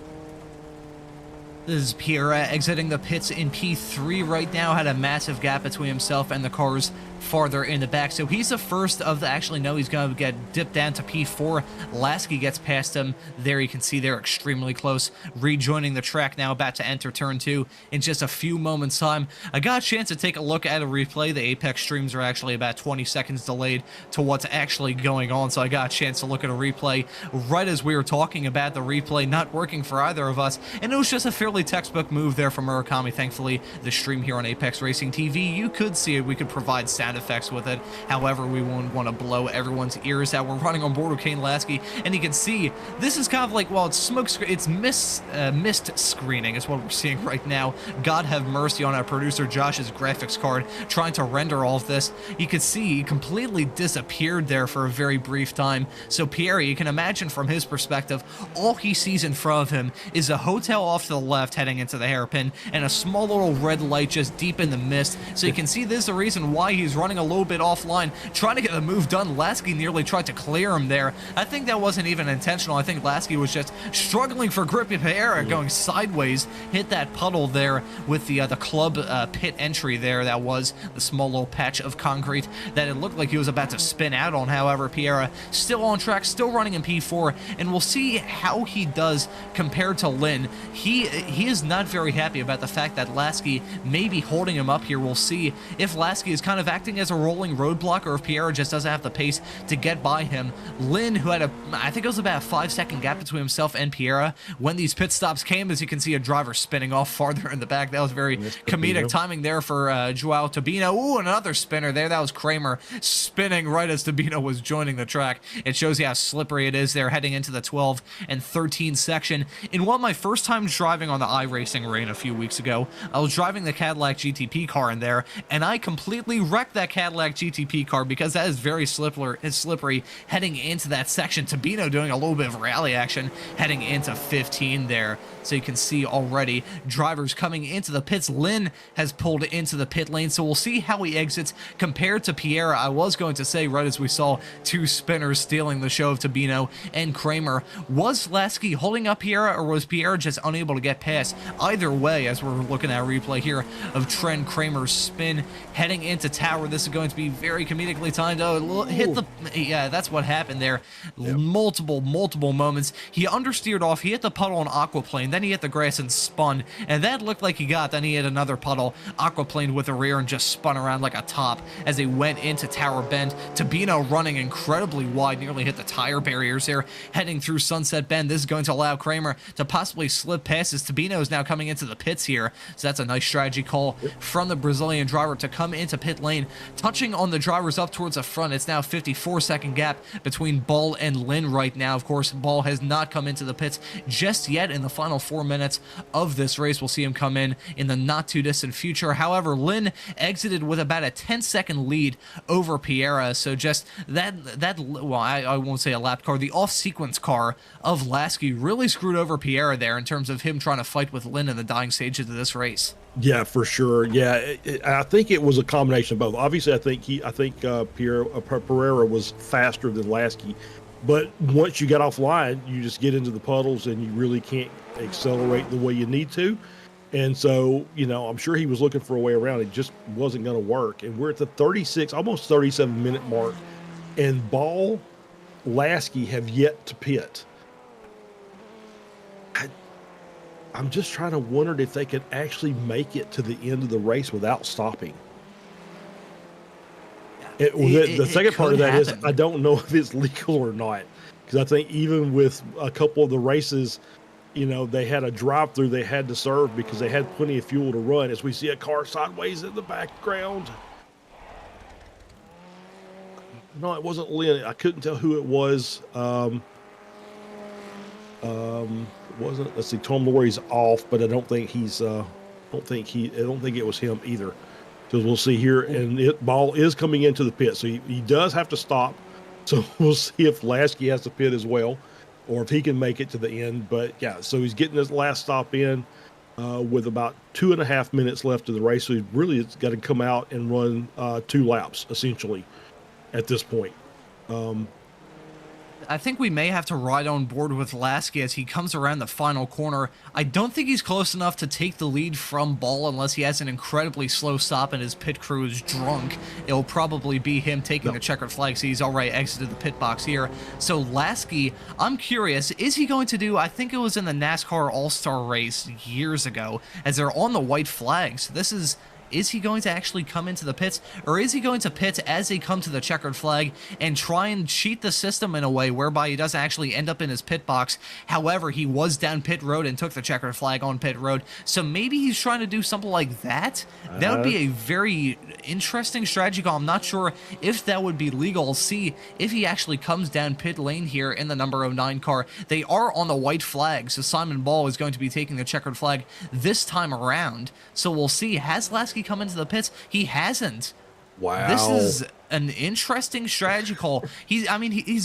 This is Pierre exiting the pits in P3 right now. Had a massive gap between himself and the cars farther in the back. So he's the first of the, actually no, he's going to get dipped down to P4. Lasky gets past him. There you can see they're extremely close. Rejoining the track now, about to enter turn 2 in just a few moments time. I got a chance to take a look at a replay. The Apex streams are actually about 20 seconds delayed to what's actually going on. So I got a chance to look at a replay right as we were talking about the replay not working for either of us. And it was just a fairly textbook move there from Murakami. Thankfully, the stream here on Apex Racing TV, you could see it. We could provide sound effects with it. However, we won't want to blow everyone's ears out. We're running on board with Kane Lasky, and you can see this is kind of like, well, it's smoke screen, it's mist screening is what we're seeing right now. God have mercy on our producer Josh's graphics card trying to render all of this. You can see he completely disappeared there for a very brief time. So Pierre, you can imagine from his perspective, all he sees in front of him is a hotel off to the left heading into the hairpin and a small little red light just deep in the mist. So you can see this is the reason why he's running a little bit offline, trying to get the move done. Lasky nearly tried to clear him there. I think that wasn't even intentional. I think Lasky was just struggling for grip. Pierre going sideways, hit that puddle there with the club pit entry there. That was the small little patch of concrete that it looked like he was about to spin out on. However, Pierre still on track, still running in P4, and we'll see how he does compared to Lynn. He is not very happy about the fact that Lasky may be holding him up here. We'll see if Lasky is kind of acting as a rolling roadblock or if Pierre just doesn't have the pace to get by him. Lynn, who had I think it was about a 5-second gap between himself and Pierre when these pit stops came, as you can see a driver spinning off farther in the back. That was very comedic timing there for Joao Tabino. Ooh, another spinner there. That was Kramer spinning right as Tabino was joining the track. It shows you how slippery it is there heading into the 12 and 13 section. In one of my first times driving on the iRacing rain a few weeks ago, I was driving the Cadillac GTP car in there, and I completely wrecked that Cadillac GTP car because that is very slippery heading into that section. Tabino doing a little bit of rally action heading into 15 there. So you can see already drivers coming into the pits. Lynn has pulled into the pit lane, so we'll see how he exits compared to Pierre. I was going to say, right as we saw two spinners stealing the show of Tabino and Kramer, was Lasky holding up Pierre, or was Pierre just unable to get past? Either way, as we're looking at a replay here of Trent Kramer's spin heading into tower, this is going to be very comedically timed. Oh, hit the, yeah, that's what happened there. Yep. Multiple moments. He understeered off, he hit the puddle on aquaplane, then he hit the grass and spun, and that looked like he got, then he hit another puddle, aquaplaned with the rear and just spun around like a top as they went into tower bend. Tabino running incredibly wide, nearly hit the tire barriers there, heading through Sunset Bend. This is going to allow Kramer to possibly slip past as Tabino is now coming into the pits here. So that's a nice strategy call from the Brazilian driver to come into pit lane, touching on the drivers up towards the front. It's now 54-second gap between Ball and Lynn right now. Of course, Ball has not come into the pits just yet in the final 4 minutes of this race. We'll see him come in the not too distant future. However, Lynn exited with about a 10-second lead over Pierre. So just that well, I won't say a lap car, the off-sequence car of Lasky really screwed over Pierre there in terms of him trying to fight with Lynn in the dying stages of this race. Yeah, for sure. Yeah, I think it was a combination of both. Obviously, I think Pereira was faster than Lasky, but once you get offline, you just get into the puddles and you really can't accelerate the way you need to. And so, I'm sure he was looking for a way around. It just wasn't going to work. And we're at the 36, almost 37-minute mark. And Ball, Lasky have yet to pit. I'm just trying to wonder if they could actually make it to the end of the race without stopping. The second part of that is I don't know if it's legal or not. Because I think even with a couple of the races, they had a drive-through they had to serve because they had plenty of fuel to run. As we see a car sideways in the background. No, it wasn't Lynn. I couldn't tell who it was. It wasn't. Let's see. Tom Lorry's off, but I don't think I don't think it was him either. So we'll see here, and Ball is coming into the pit, so he does have to stop. So we'll see if Lasky has to pit as well, or if he can make it to the end. But yeah, so he's getting his last stop in with about 2.5 minutes left of the race. So he really has got to come out and run 2 laps essentially at this point. I think we may have to ride on board with Lasky as he comes around the final corner. I don't think he's close enough to take the lead from Ball unless he has an incredibly slow stop and his pit crew is drunk. It'll probably be him taking the checkered flag, so he's already exited the pit box here. So Lasky, I'm curious, is he going to do, I think it was in the NASCAR All-Star race years ago, as they're on the white flags. Is he going to actually come into the pits, or is he going to pit as they come to the checkered flag and try and cheat the system in a way whereby he doesn't actually end up in his pit box? However, he was down pit road and took the checkered flag on pit road, so maybe he's trying to do something like that. That would be a very interesting strategy call. I'm not sure if that would be legal. I'll see if he actually comes down pit lane here in the number 09 car. They are on the white flag, so Simon Ball is going to be taking the checkered flag this time around. So we'll see. Has Lasky come into the pits? He hasn't. Wow. This is an interesting strategy call. He's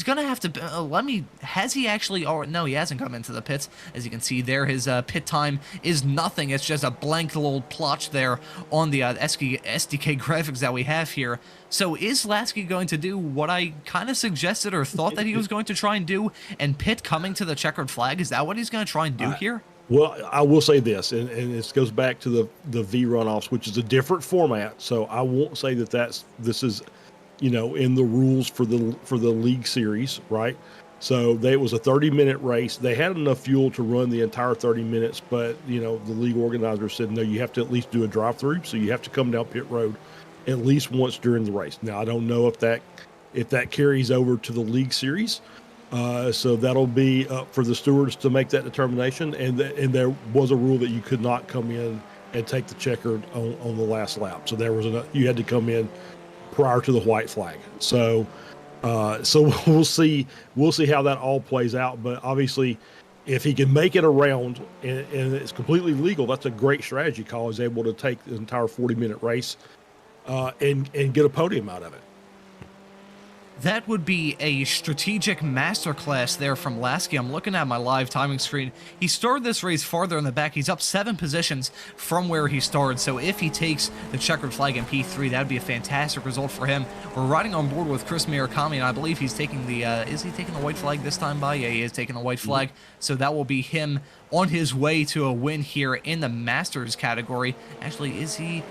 gonna have to has he actually, or no, he hasn't come into the pits. As you can see there, his pit time is nothing. It's just a blank little plotch there on the SDK graphics that we have here. So is Lasky going to do what I kind of suggested or thought that he was going to try and do, and pit coming to the checkered flag? Is that what he's going to try and do here? Well, I will say this, and this goes back to the V runoffs, which is a different format. So I won't say that this is, in the rules for the league series, right? So it was a 30-minute race. They had enough fuel to run the entire 30 minutes, but the league organizer said no, you have to at least do a drive-through. So you have to come down pit road at least once during the race. Now I don't know if that carries over to the league series. So that'll be up for the stewards to make that determination. And there was a rule that you could not come in and take the checkered on the last lap. So you had to come in prior to the white flag. So we'll see how that all plays out. But obviously, if he can make it around and it's completely legal, that's a great strategy call. He's able to take the entire 40-minute race and get a podium out of it. That would be a strategic masterclass there from Lasky. I'm looking at my live timing screen. He started this race farther in the back. He's up 7 positions from where he started. So if he takes the checkered flag in P3, that would be a fantastic result for him. We're riding on board with Chris Murakami, and I believe he's taking the, is he taking the white flag this time by? Yeah, he is taking the white flag. So that will be him on his way to a win here in the Masters category. Actually, is he?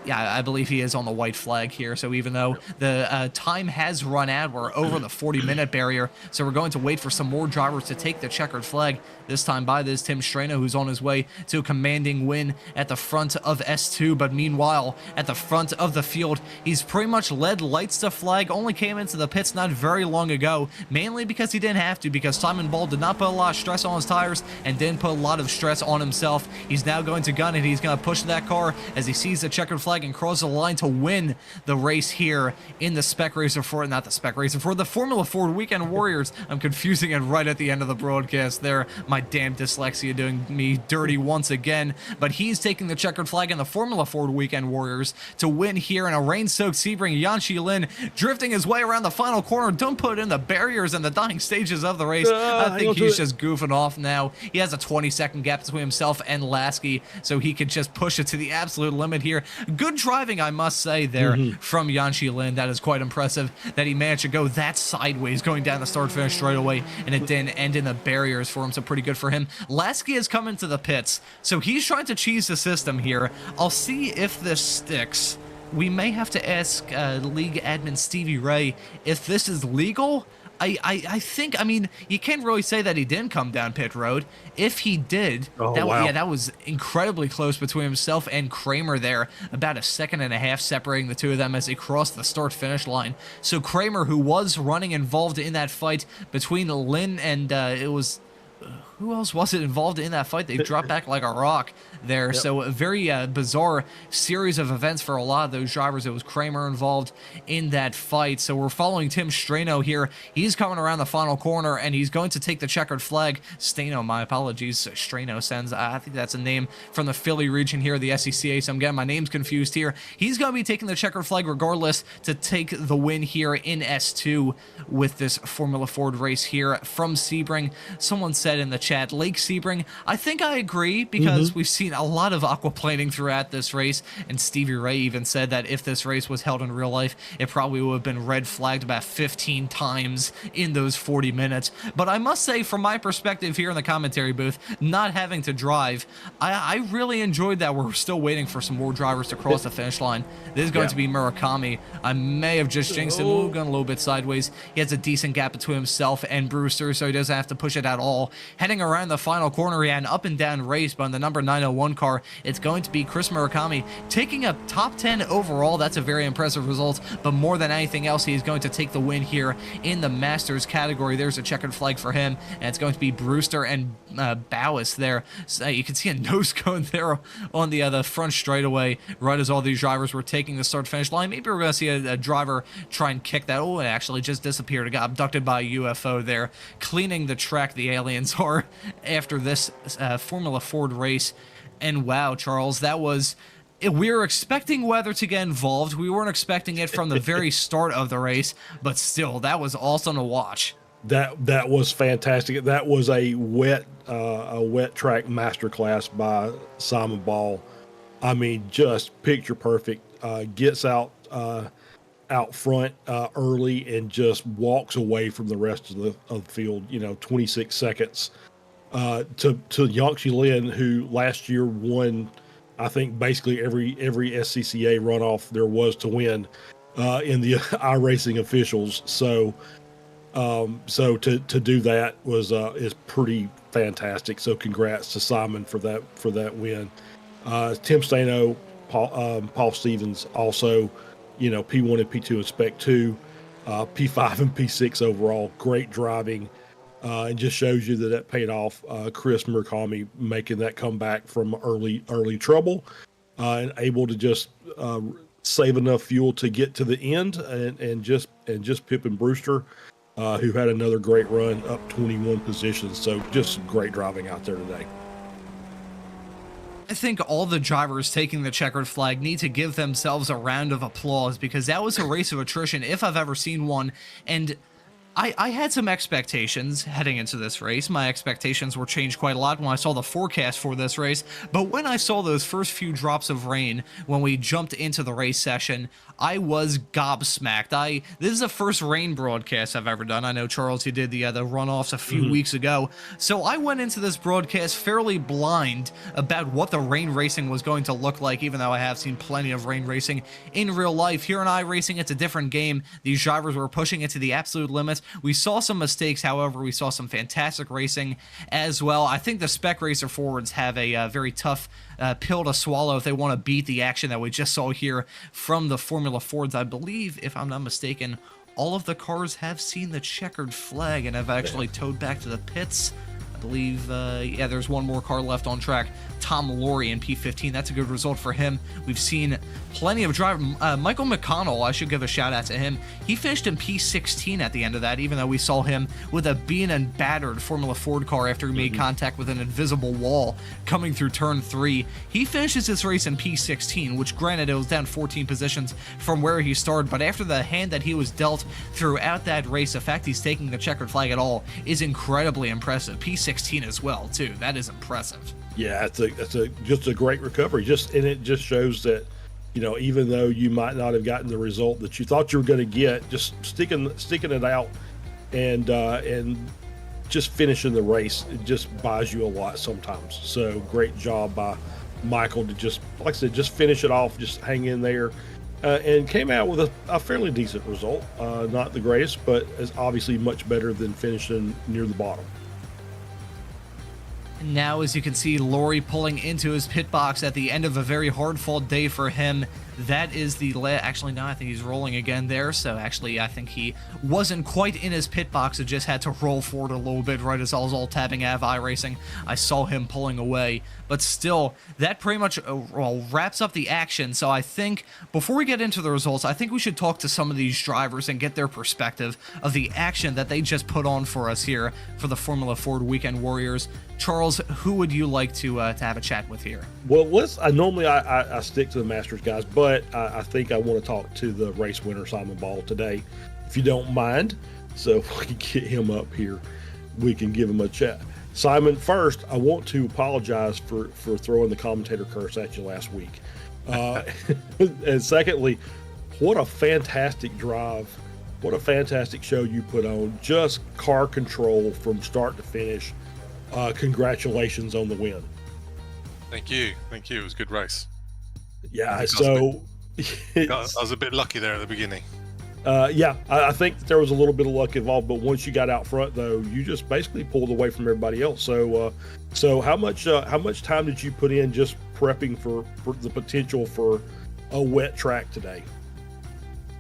Yeah, I believe he is on the white flag here. So even though the time has run out, we're over the 40-minute barrier. So we're going to wait for some more drivers to take the checkered flag. This time by this Tim Strano, who's on his way to a commanding win at the front of S2. But meanwhile, at the front of the field, he's pretty much led lights to flag. Only came into the pits not very long ago, mainly because he didn't have to, because Simon Ball did not put a lot of stress on his tires and didn't put a lot of stress on himself. He's now going to gun it. He's going to push that car as he sees the checkered flag and cross the line to win the race here in the the Formula Ford Weekend Warriors. I'm confusing it right at the end of the broadcast there. My damn dyslexia doing me dirty once again. But he's taking the checkered flag in the Formula Ford Weekend Warriors to win here in a rain-soaked Sebring. Yanxi Lin drifting his way around the final corner. Don't put in the barriers and the dying stages of the race. I think he's just goofing off now. He has a 20-second gap between himself and Lasky, so he can just push it to the absolute limit here. good driving, I must say, there from Yanqi Lin. That is quite impressive that he managed to go that sideways going down the start-finish straight away, and it didn't end in the barriers for him, so pretty good for him. Lasky has come into the pits, so he's trying to cheese the system here. I'll see if this sticks. We may have to ask league admin Stevie Ray if this is legal. I think, I mean, you can't really say that he didn't come down pit road. If he did, that was incredibly close between himself and Kramer there. About a second and a half separating the two of them as they crossed the start-finish line. So Kramer, who was running involved in that fight between Lin and it was... who else was it involved in that fight? They dropped back like a rock there. Yep. So a very bizarre series of events for a lot of those drivers. It was Kramer involved in that fight. So we're following Tim Strano here. He's coming around the final corner, and he's going to take the checkered flag. Stano, my apologies. Strano sends, I think that's a name from the Philly region here, the SCCA. So I'm getting my names confused here. He's going to be taking the checkered flag regardless to take the win here in S2 with this Formula Ford race here from Sebring. Someone said in the chat, Lake Sebring. I think I agree, because we've seen a lot of aquaplaning throughout this race, and Stevie Ray even said that if this race was held in real life, it probably would have been red flagged about 15 times in those 40 minutes. But I must say, from my perspective here in the commentary booth, not having to drive, I really enjoyed that we're still waiting for some more drivers to cross the finish line. This is going to be Murakami. I may have just jinxed him, going a little bit sideways. He has a decent gap between himself and Brewster, so he doesn't have to push it at all. Heading around the final corner, he had an up and down race, but on the number 901 car, it's going to be Chris Murakami taking a top 10 overall. That's a very impressive result, but more than anything else, he's going to take the win here in the Masters category. There's a checkered flag for him, and it's going to be Brewster and Bowis there. So you can see a nose cone there on the front straightaway right as all these drivers were taking the start-finish line. Maybe we're going to see a driver try and kick that. Oh, it actually just disappeared. It got abducted by a UFO there, cleaning the track, the aliens are, after this Formula Ford race. And wow, Charles, that was... We were expecting weather to get involved. We weren't expecting it from the very start of the race, but still, that was awesome to watch. That was fantastic. That was a wet track masterclass by Simon Ball. I mean, just picture perfect. Gets out front early and just walks away from the rest of the field. 26 seconds to Yanqi Lin, who last year won, I think, basically every SCCA runoff there was to win in the iRacing officials. So to do that is pretty fantastic. So congrats to Simon for that win. Tim Stano, Paul Stevens also, P1 and P2 and Spec 2, P5 and P6 overall. Great driving. It just shows you that paid off. Chris Murakami making that comeback from early trouble and able to just save enough fuel to get to the end and just Pippin Brewster, who had another great run up 21 positions. So just some great driving out there today. I think all the drivers taking the checkered flag need to give themselves a round of applause, because that was a race of attrition if I've ever seen one. And I had some expectations heading into this race. My expectations were changed quite a lot when I saw the forecast for this race, but when I saw those first few drops of rain when we jumped into the race session, I was gobsmacked. This is the first rain broadcast I've ever done. I know, Charles, you did the runoffs a few weeks ago, so I went into this broadcast fairly blind about what the rain racing was going to look like, even though I have seen plenty of rain racing in real life. Here in iRacing, it's a different game. These drivers were pushing it to the absolute limits. We saw some mistakes, however, we saw some fantastic racing as well. I think the Spec Racer forwards have a very tough pill to swallow if they want to beat the action that we just saw here from the Formula Fords. I believe, if I'm not mistaken, all of the cars have seen the checkered flag and have actually towed back to the pits. I believe, yeah, there's one more car left on track. Tom Laurie in P15. That's a good result for him. We've seen plenty of drivers. Michael McConnell, I should give a shout out to him. He finished in P16 at the end of that, even though we saw him with a beaten and battered Formula Ford car after he made contact with an invisible wall coming through turn 3. He finishes this race in P16, which granted it was down 14 positions from where he started, but after the hand that he was dealt throughout that race, the fact he's taking the checkered flag at all is incredibly impressive. P16 as well, too. That is impressive. Yeah, it's just a great recovery. And it just shows that, even though you might not have gotten the result that you thought you were going to get, just sticking it out and just finishing the race, it just buys you a lot sometimes. So great job by Michael to just, like I said, just finish it off, just hang in there, and came out with a fairly decent result. Not the greatest, but is obviously much better than finishing near the bottom. Now, as you can see, Laurie pulling into his pit box at the end of a very hard-fought day for him. That is the actually, no, I think he's rolling again there. So actually, I think he wasn't quite in his pit box. It just had to roll forward a little bit right as I was all tapping out of iRacing. I saw him pulling away. But still, that pretty much wraps up the action. So I think before we get into the results, I think we should talk to some of these drivers and get their perspective of the action that they just put on for us here for the Formula Ford Weekend Warriors. Charles, who would you like to have a chat with here? Well, normally I stick to the Masters guys, but I think I want to talk to the race winner, Simon Ball, today, if you don't mind. So if we can get him up here, we can give him a chat. Simon, first, I want to apologize for throwing the commentator curse at you last week. And secondly, what a fantastic drive. What a fantastic show you put on. Just car control from start to finish. Congratulations on the win. Thank you. It was a good race. Yeah, so I was a bit lucky there at the beginning. I think that there was a little bit of luck involved, but once you got out front, though, you just basically pulled away from everybody else. So how much time did you put in just prepping for the potential for a wet track today?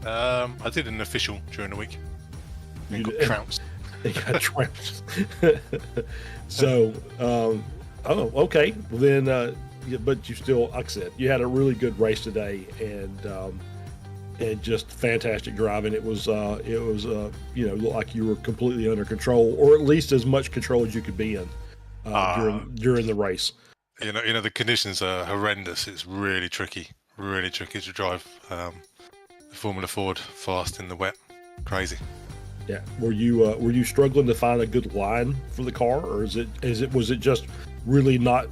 I did an official during the week. You got trounced. They got trounced. So, okay. Well, then, but you still, like I said, you had a really good race today, and just fantastic driving. It was looked like you were completely under control, or at least as much control as you could be in during the race. The conditions are horrendous. It's really tricky to drive the Formula Ford fast in the wet. Crazy. Yeah. Were you struggling to find a good line for the car, or was it just really not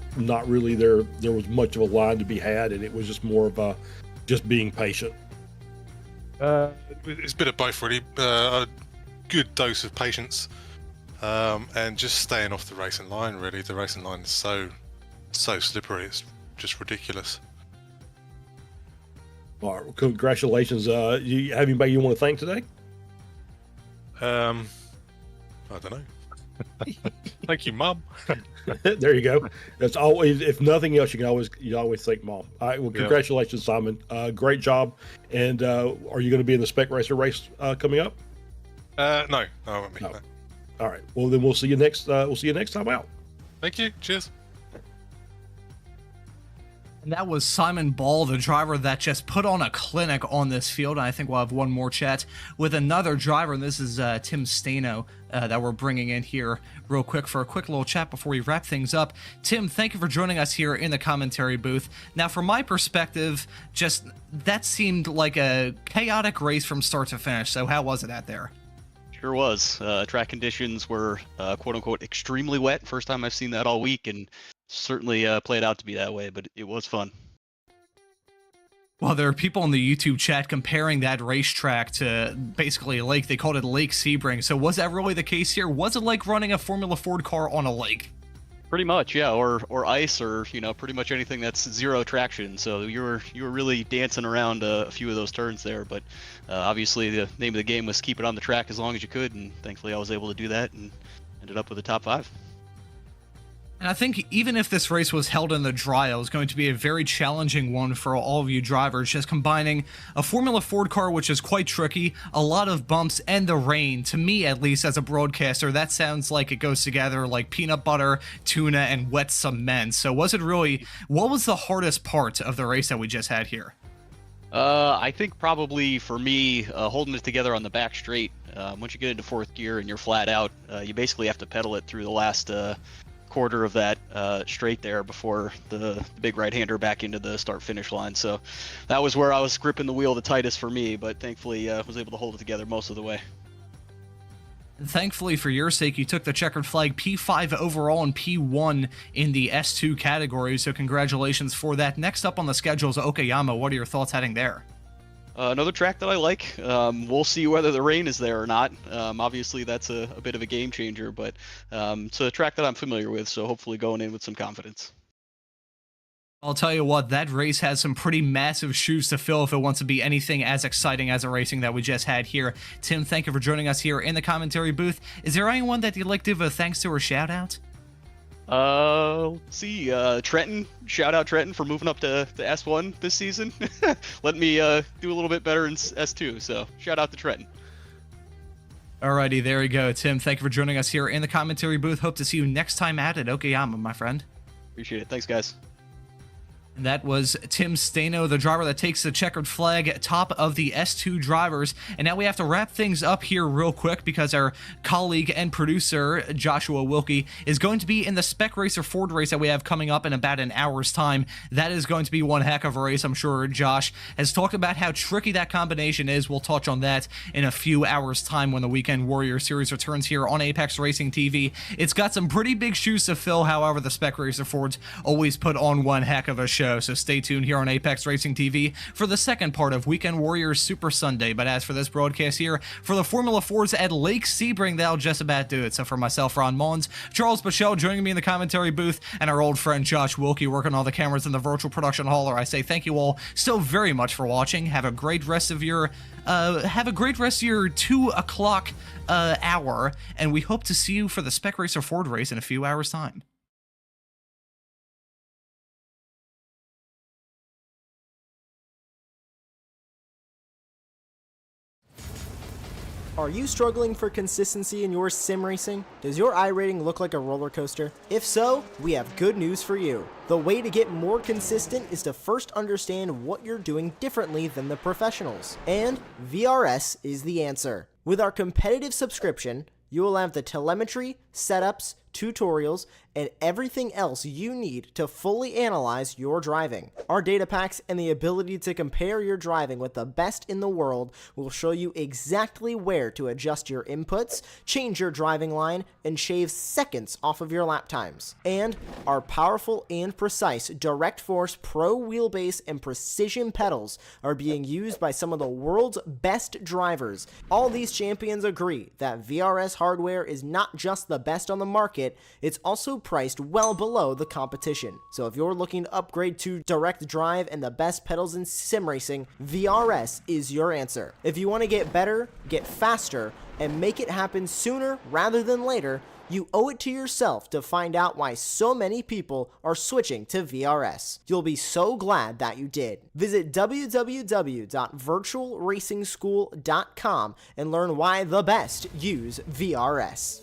really there was much of a line to be had, and it was just more of just being patient? It's a bit of both, really. A good dose of patience, and just staying off the racing line. Really, the racing line is so slippery. It's just ridiculous. All right. Well, congratulations. You have anybody you want to thank today? I don't know. Thank you, Mum. There you go. That's always, if nothing else, you always thank Mom. All right. Well, congratulations, Simon. Great job. And are you going to be in the Spec Racer race coming up? No, I won't be. No. All right. Well, then we'll see you next. We'll see you next time out. Thank you. Cheers. And that was Simon Ball, the driver that just put on a clinic on this field. And I think we'll have one more chat with another driver, and this is Tim Stano that we're bringing in here real quick for a quick little chat before we wrap things up. Tim, thank you for joining us here in the commentary booth. Now, from my perspective, just that seemed like a chaotic race from start to finish. So how was it out there? Sure was. Track conditions were quote-unquote extremely wet. First time I've seen that all week, and certainly played out to be that way, but it was fun. Well, there are people in the YouTube chat comparing that racetrack to basically a lake. They called it Lake Sebring. So was that really the case here? Was it like running a Formula Ford car on a lake? Pretty much, yeah, or ice, or pretty much anything that's zero traction. So you were really dancing around a few of those turns there, but obviously the name of the game was keep it on the track as long as you could, and thankfully I was able to do that and ended up with a top 5. And I think even if this race was held in the dry, it was going to be a very challenging one for all of you drivers, just combining a Formula Ford car, which is quite tricky, a lot of bumps, and the rain. To me, at least, as a broadcaster, that sounds like it goes together like peanut butter, tuna, and wet cement. So what was the hardest part of the race that we just had here? I think probably for me, holding it together on the back straight. Once you get into 4th gear and you're flat out, you basically have to pedal it through the last quarter of that straight there before the big right-hander back into the start-finish line. So that was where I was gripping the wheel the tightest for me, but thankfully was able to hold it together most of the way. Thankfully for your sake, you took the checkered flag P5 overall and P1 in the S2 category, so congratulations for that. Next up on the schedule is Okayama. What are your thoughts heading there? Another track that I like. We'll see whether the rain is there or not. Obviously, that's a bit of a game changer, but it's a track that I'm familiar with, so hopefully going in with some confidence. I'll tell you what, that race has some pretty massive shoes to fill if it wants to be anything as exciting as a racing that we just had here. Tim, thank you for joining us here in the commentary booth. Is there anyone that you'd like to give a thanks to or shout out? Let's see. Trenton. Shout out Trenton for moving up to S1 this season. Let me do a little bit better in S2, so shout out to Trenton. Alrighty, there we go. Tim, thank you for joining us here in the commentary booth. Hope to see you next time at Okayama, my friend. Appreciate it. Thanks, guys. And that was Tim Staino, the driver that takes the checkered flag, top of the S2 drivers. And now we have to wrap things up here real quick because our colleague and producer, Joshua Wilkie, is going to be in the Spec Racer Ford race that we have coming up in about an hour's time. That is going to be one heck of a race. I'm sure Josh has talked about how tricky that combination is. We'll touch on that in a few hours' time when the Weekend Warrior Series returns here on Apex Racing TV. It's got some pretty big shoes to fill, however, the Spec Racer Fords always put on one heck of a show. So stay tuned here on Apex Racing TV for the second part of Weekend Warriors Super Sunday. But as for this broadcast here, for the Formula 4s at Lake Sebring, that'll just about do it. So for myself, Ron Mullins, Charles Bichelle joining me in the commentary booth, and our old friend Josh Wilkie working all the cameras in the virtual production hauler, I say thank you all so very much for watching. Have a great rest of your 2 o'clock hour, and we hope to see you for the Spec Racer Ford race in a few hours' time. Are you struggling for consistency in your sim racing? Does your iRating look like a roller coaster? If so, we have good news for you. The way to get more consistent is to first understand what you're doing differently than the professionals. And VRS is the answer. With our competitive subscription, you will have the telemetry, setups, tutorials, and everything else you need to fully analyze your driving. Our data packs and the ability to compare your driving with the best in the world will show you exactly where to adjust your inputs, change your driving line, and shave seconds off of your lap times. And our powerful and precise Direct Force Pro wheelbase and precision pedals are being used by some of the world's best drivers. All these champions agree that VRS hardware is not just the best on the market, it's also priced well below the competition. So if you're looking to upgrade to direct drive and the best pedals in sim racing, VRS is your answer. If you want to get better, get faster, and make it happen sooner rather than later, you owe it to yourself to find out why so many people are switching to VRS. You'll be so glad that you did. Visit www.virtualracingschool.com and learn why the best use VRS.